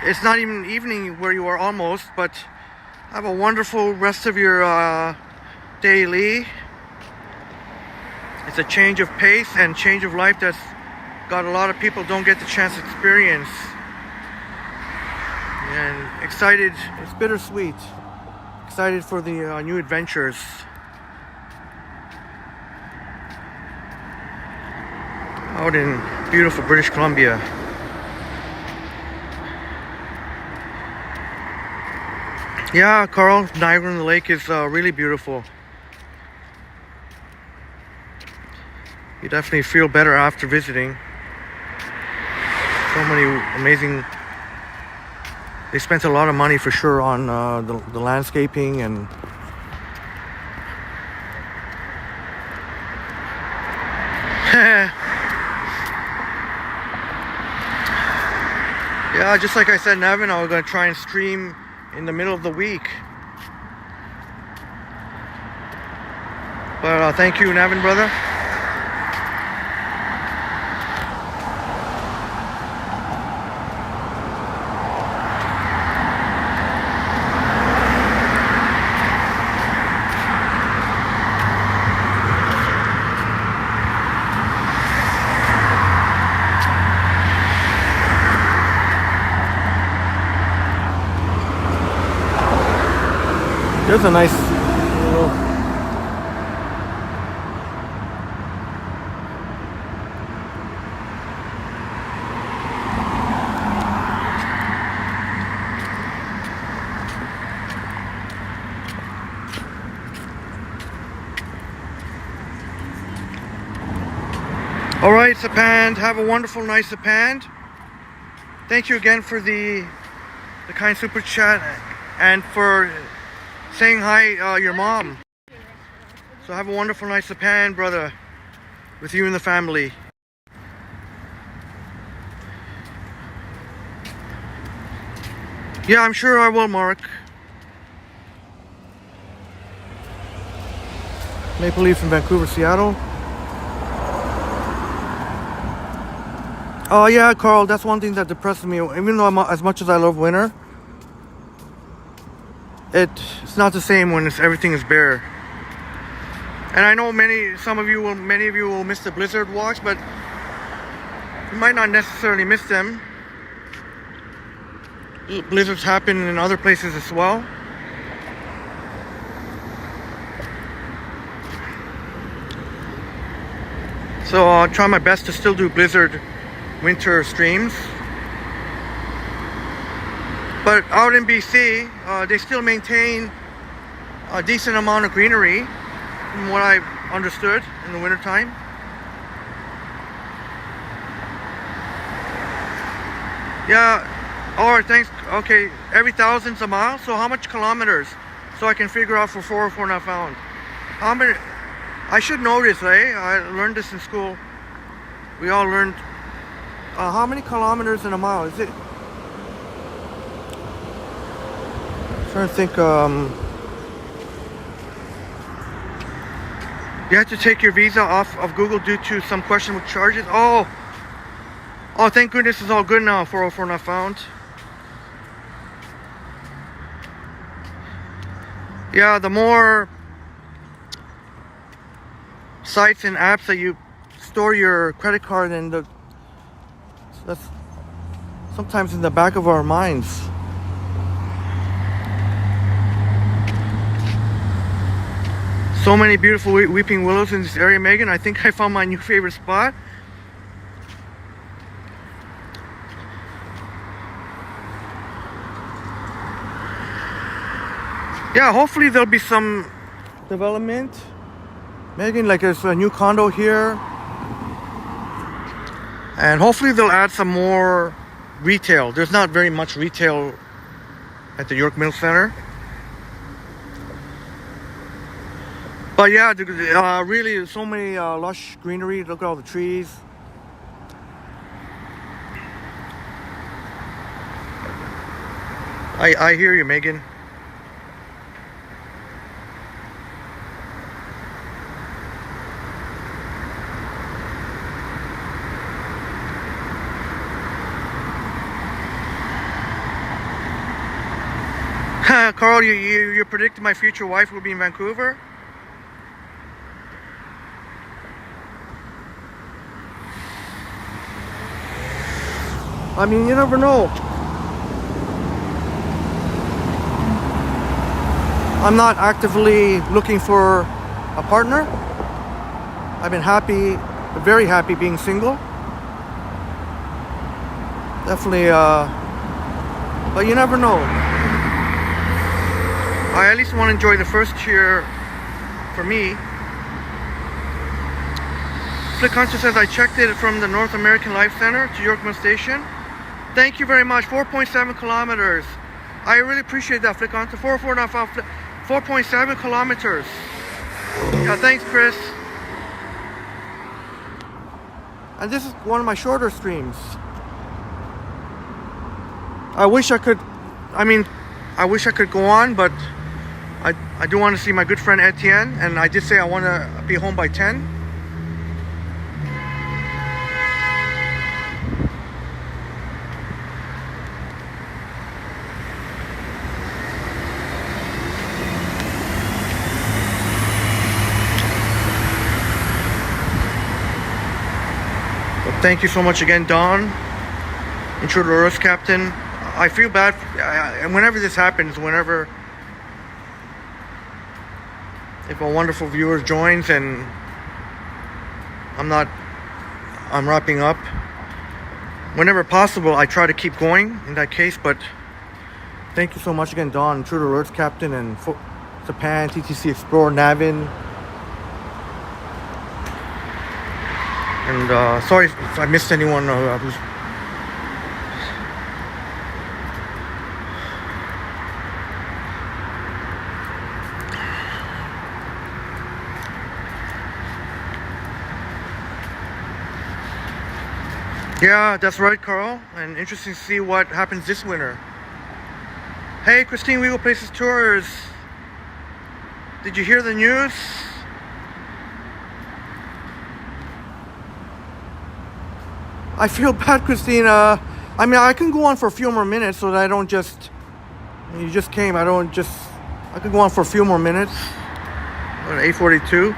it's not even evening where you are almost, but have a wonderful rest of your day, Lee. It's a change of pace and change of life that's got a lot of people don't get the chance to experience. And excited, it's bittersweet. Excited for the new adventures. Out in beautiful British Columbia. Yeah, Carl, Niagara on the Lake is really beautiful. You definitely feel better after visiting. So many amazing. They spent a lot of money for sure on the landscaping and. Yeah, just like I said, Nevin, I was going to try and stream in the middle of the week. But thank you, Nevin, brother. There's a nice little... All right, Sapand, have a wonderful night, Sapand. Thank you again for the kind super chat and for saying hi, your mom. So have a wonderful night, Sapand, brother, with you and the family. Yeah, I'm sure I will, Mark. Maple Leaf in Vancouver, Seattle. Oh yeah, Carl, that's one thing that depresses me. Even though as much as I love winter, it's not the same when everything is bare. And I know many of you will miss the blizzard walks, but you might not necessarily miss them. Blizzards happen in other places as well. So I'll try my best to still do blizzard winter streams. But out in BC, they still maintain a decent amount of greenery, from what I've understood, in the wintertime. Yeah, alright, thanks. Okay, every 1,000's a mile, so how much kilometers? So I can figure out for 404 not found. I should know this, eh? I learned this in school. We all learned. How many kilometers in a mile is it? I'm trying to think. You have to take your visa off of Google due to some question with charges. Oh, thank goodness it's all good now. 404 not found. Yeah, the more sites and apps that you store your credit card in, that's sometimes in the back of our minds. So many beautiful weeping willows in this area, Megan. I think I found my new favorite spot. Yeah, hopefully there'll be some development. Megan, like there's a new condo here. And hopefully they'll add some more retail. There's not very much retail at the York Mill Center. But yeah, really so many lush greenery. Look at all the trees. I hear you, Megan. Carl, you predicted my future wife will be in Vancouver? I mean, you never know. I'm not actively looking for a partner. I've been very happy being single. Definitely, but you never know. I at least want to enjoy the first year for me. Flick Hunter says, I checked it from the North American Life Center to York Mill Station. Thank you very much. 4.7 kilometers. I really appreciate that, Flick Hunter. 4.7 kilometers. Yeah, thanks, Chris. And this is one of my shorter streams. I wish I could go on, but I do want to see my good friend Etienne, and I did say I want to be home by 10. Well, thank you so much again, Don, Intruder Earth Captain. I feel bad, and whenever this happens, if a wonderful viewer joins and I'm wrapping up. Whenever possible, I try to keep going in that case, but thank you so much again, Don, Intruder Alerts Captain, and Japan, TTC Explorer, Navin. And sorry if I missed anyone who's... Yeah, that's right, Carl. And interesting to see what happens this winter. Hey, Christine, We Go Places Tours. Did you hear the news? I feel bad, Christine. I mean, I can go on for a few more minutes so that I don't just... You just came. I could go on for a few more minutes. 8:42.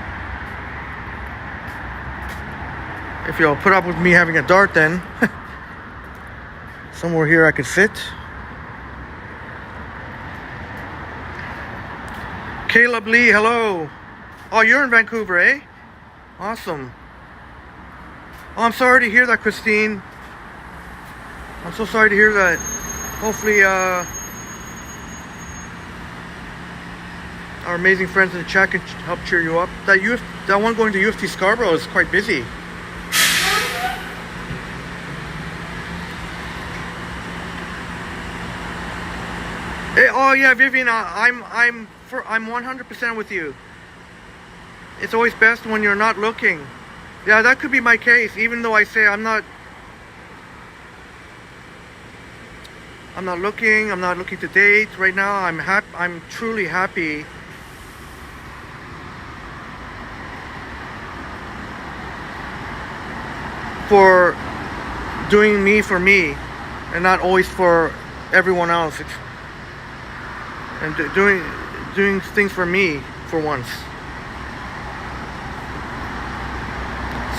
If you'll put up with me having a dart, then somewhere here I could sit. Caleb Lee, hello. Oh, you're in Vancouver, eh? Awesome. Oh, I'm sorry to hear that, Christine. I'm so sorry to hear that. Hopefully, our amazing friends in the chat can help cheer you up. That one going to UFT Scarborough is quite busy. Oh yeah, Vivian, I'm 100% with you. It's always best when you're not looking. Yeah, that could be my case, even though I say I'm not looking to date right now. I'm truly happy for doing me for me and not always for everyone else. And doing things for me for once.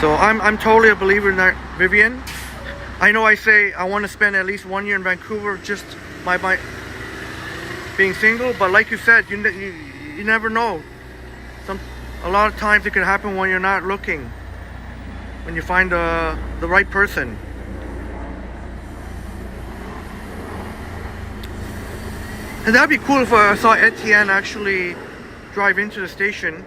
So I'm totally a believer in that, Vivian. I know I say I want to spend at least 1 year in Vancouver just by being single, but like you said, you never know. A lot of times it can happen when you're not looking, when you find the right person. And that'd be cool if I saw Etienne actually drive into the station.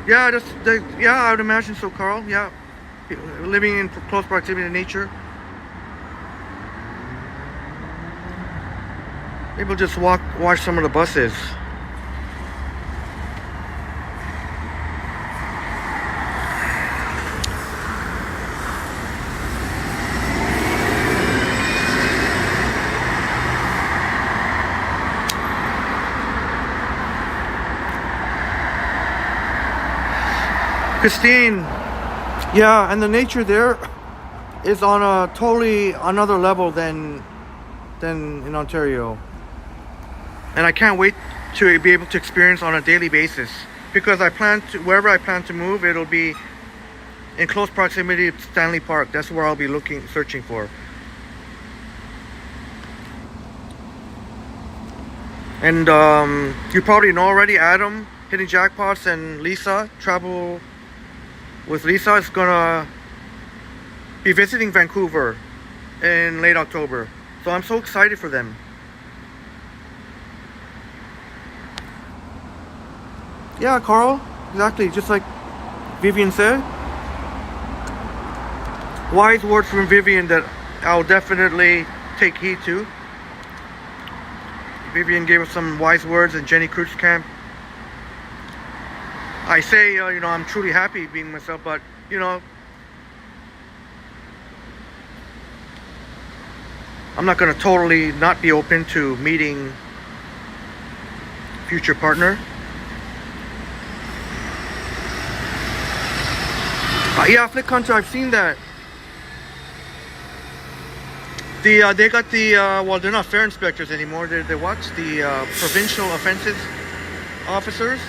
Yeah, I would imagine so, Carl. Yeah, living in close proximity to nature. Maybe we'll just watch some of the buses. Christine, yeah, and the nature there is on a totally another level than in Ontario. And I can't wait to be able to experience on a daily basis, because wherever I plan to move, it'll be in close proximity to Stanley Park. That's where I'll be searching for. And you probably know already, Adam, Hitting Jackpots, and Lisa, Travel with Lisa, is gonna be visiting Vancouver in late October. So I'm so excited for them. Yeah, Carl, exactly, just like Vivian said. Wise words from Vivian that I'll definitely take heed to. Vivian gave us some wise words in Jenny Cruz camp. I say, I'm truly happy being myself, but, I'm not going to totally not be open to meeting future partner. Yeah, Flick Hunter, I've seen that. They got they're not fare inspectors anymore. They're what? The provincial offenses officers.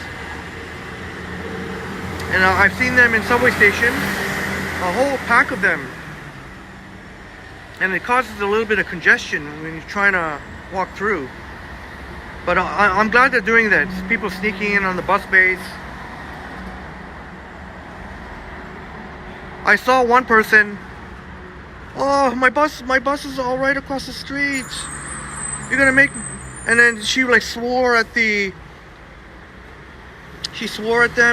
And I've seen them in subway stations, a whole pack of them. And it causes a little bit of congestion when you're trying to walk through. But I'm glad they're doing that. It's people sneaking in on the bus bays. I saw one person, oh, my bus is all right across the street. You're gonna make, and then she swore at them,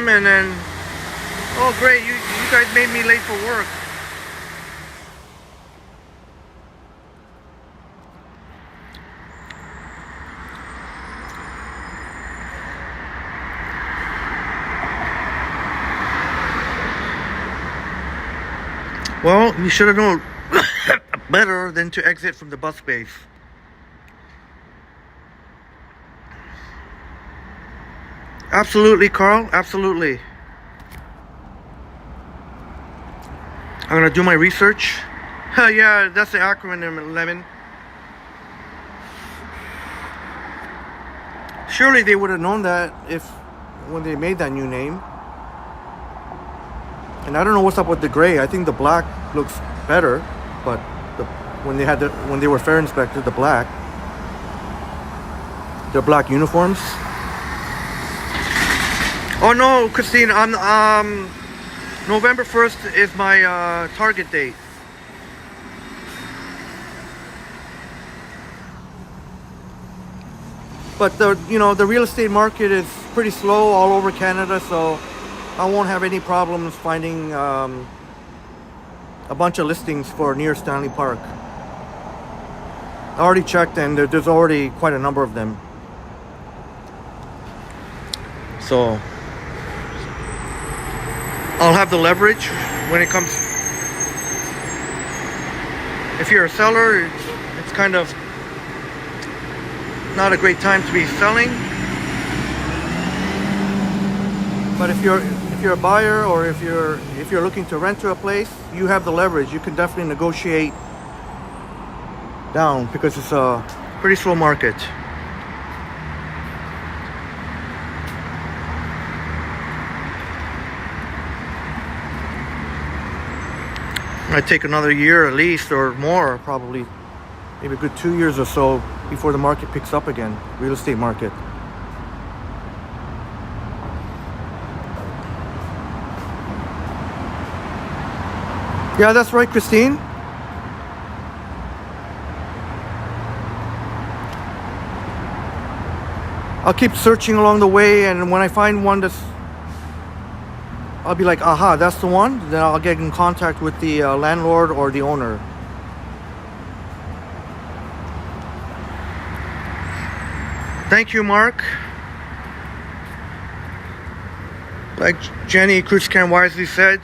and then, oh great, you guys made me late for work. Well, you should have known better than to exit from the bus base. Absolutely, Carl. Absolutely. I'm gonna do my research. Yeah, that's the acronym, Lemon. Surely they would have known that when they made that new name. And I don't know what's up with the gray. I think the black looks better, but when they were fare inspected, their black uniforms. Oh no, Christine, November 1st is my target date. But the real estate market is pretty slow all over Canada, so I won't have any problems finding a bunch of listings for near Stanley Park. I already checked, and there's already quite a number of them. So I'll have the leverage when it comes. If you're a seller, it's kind of not a great time to be selling. But if you're a buyer, or if you're looking to rent to a place, you have the leverage. You can definitely negotiate down because it's a pretty slow market. It might take another year at least, or more, probably maybe a good 2 years or so before the market picks up again, real estate market. Yeah, that's right, Christine. I'll keep searching along the way, and when I find one that's, I'll be like, aha, that's the one. Then I'll get in contact with the landlord or the owner. Thank you, Mark. Like Jenny Krutzkamp wisely said,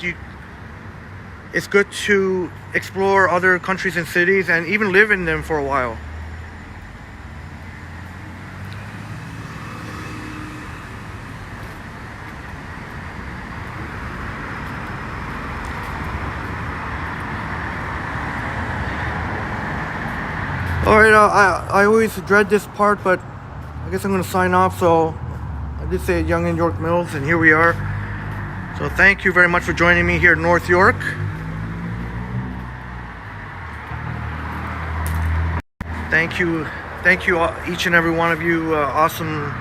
it's good to explore other countries and cities and even live in them for a while. Alright, I always dread this part, but I guess I'm going to sign off. So I did say Yonge and York Mills, and here we are. So thank you very much for joining me here in North York. Thank you each and every one of you, awesome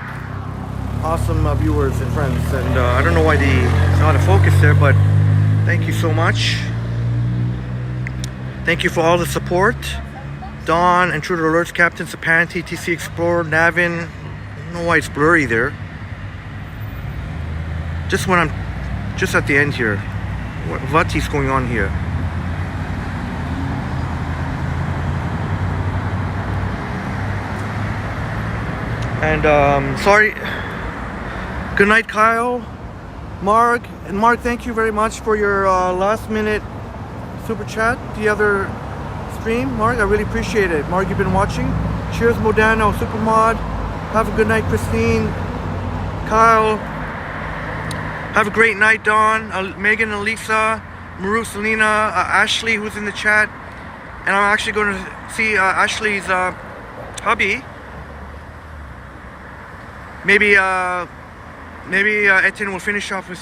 viewers and friends. And I don't know why it's not a focus there, but thank you so much. Thank you for all the support. Dawn, Intruder Alerts, Captain Sapanti, TC Explorer, Navin. I don't know why it's blurry there. Just when I'm just at the end here. What is going on here? And sorry. Good night, Kyle, Mark, and Mark. Thank you very much for your last-minute super chat. The other stream, Mark, I really appreciate it. Mark, you've been watching. Cheers, Modano, Supermod. Have a good night, Christine, Kyle. Have a great night, Dawn, Megan, and Lisa, Maru, Selena, Ashley, who's in the chat. And I'm actually going to see Ashley's hubby. Maybe Etienne will finish off his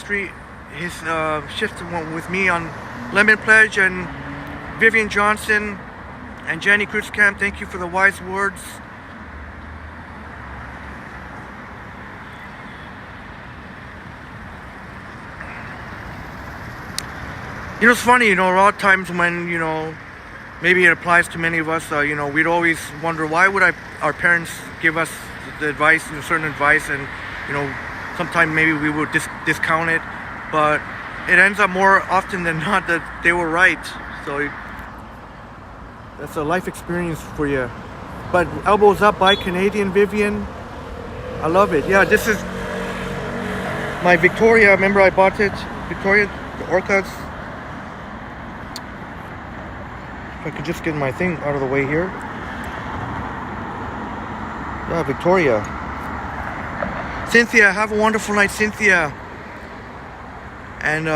shift with me on Lemon Pledge. And Vivian Johnson and Jenny Krutzkamp, thank you for the wise words. You know, it's funny, you know, a lot of times when, you know, maybe it applies to many of us, you know, we'd always wonder, why would our parents give us the advice, certain advice, and, you know, sometimes maybe we would discount it, but it ends up more often than not that they were right. So that's a life experience for you. But Elbows Up by Canadian Vivian, I love it. Yeah, this is my Victoria. Remember I bought it, Victoria, the Orcas. If I could just get my thing out of the way here. Yeah, Victoria. Cynthia, have a wonderful night, Cynthia. And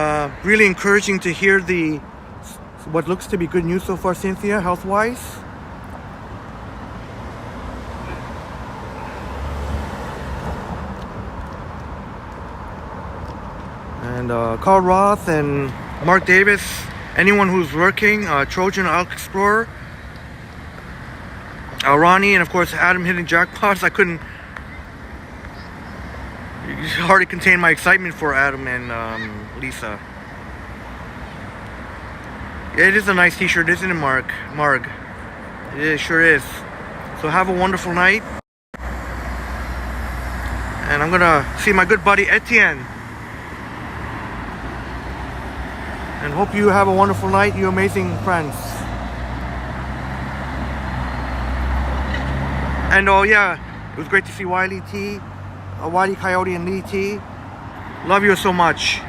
really encouraging to hear what looks to be good news so far, Cynthia, health-wise. And Carl Roth and Mark Davis, anyone who's lurking, Trojan Elk Explorer, Ronnie, and of course Adam hitting jackpots. I couldn't hardly contain my excitement for Adam and Lisa. Yeah, it is a nice t-shirt, isn't it, Marg? It sure is. So have a wonderful night. And I'm gonna see my good buddy Etienne. And hope you have a wonderful night, you amazing friends. And oh yeah, it was great to see Wiley T, Wiley Coyote and Lee T. Love you so much.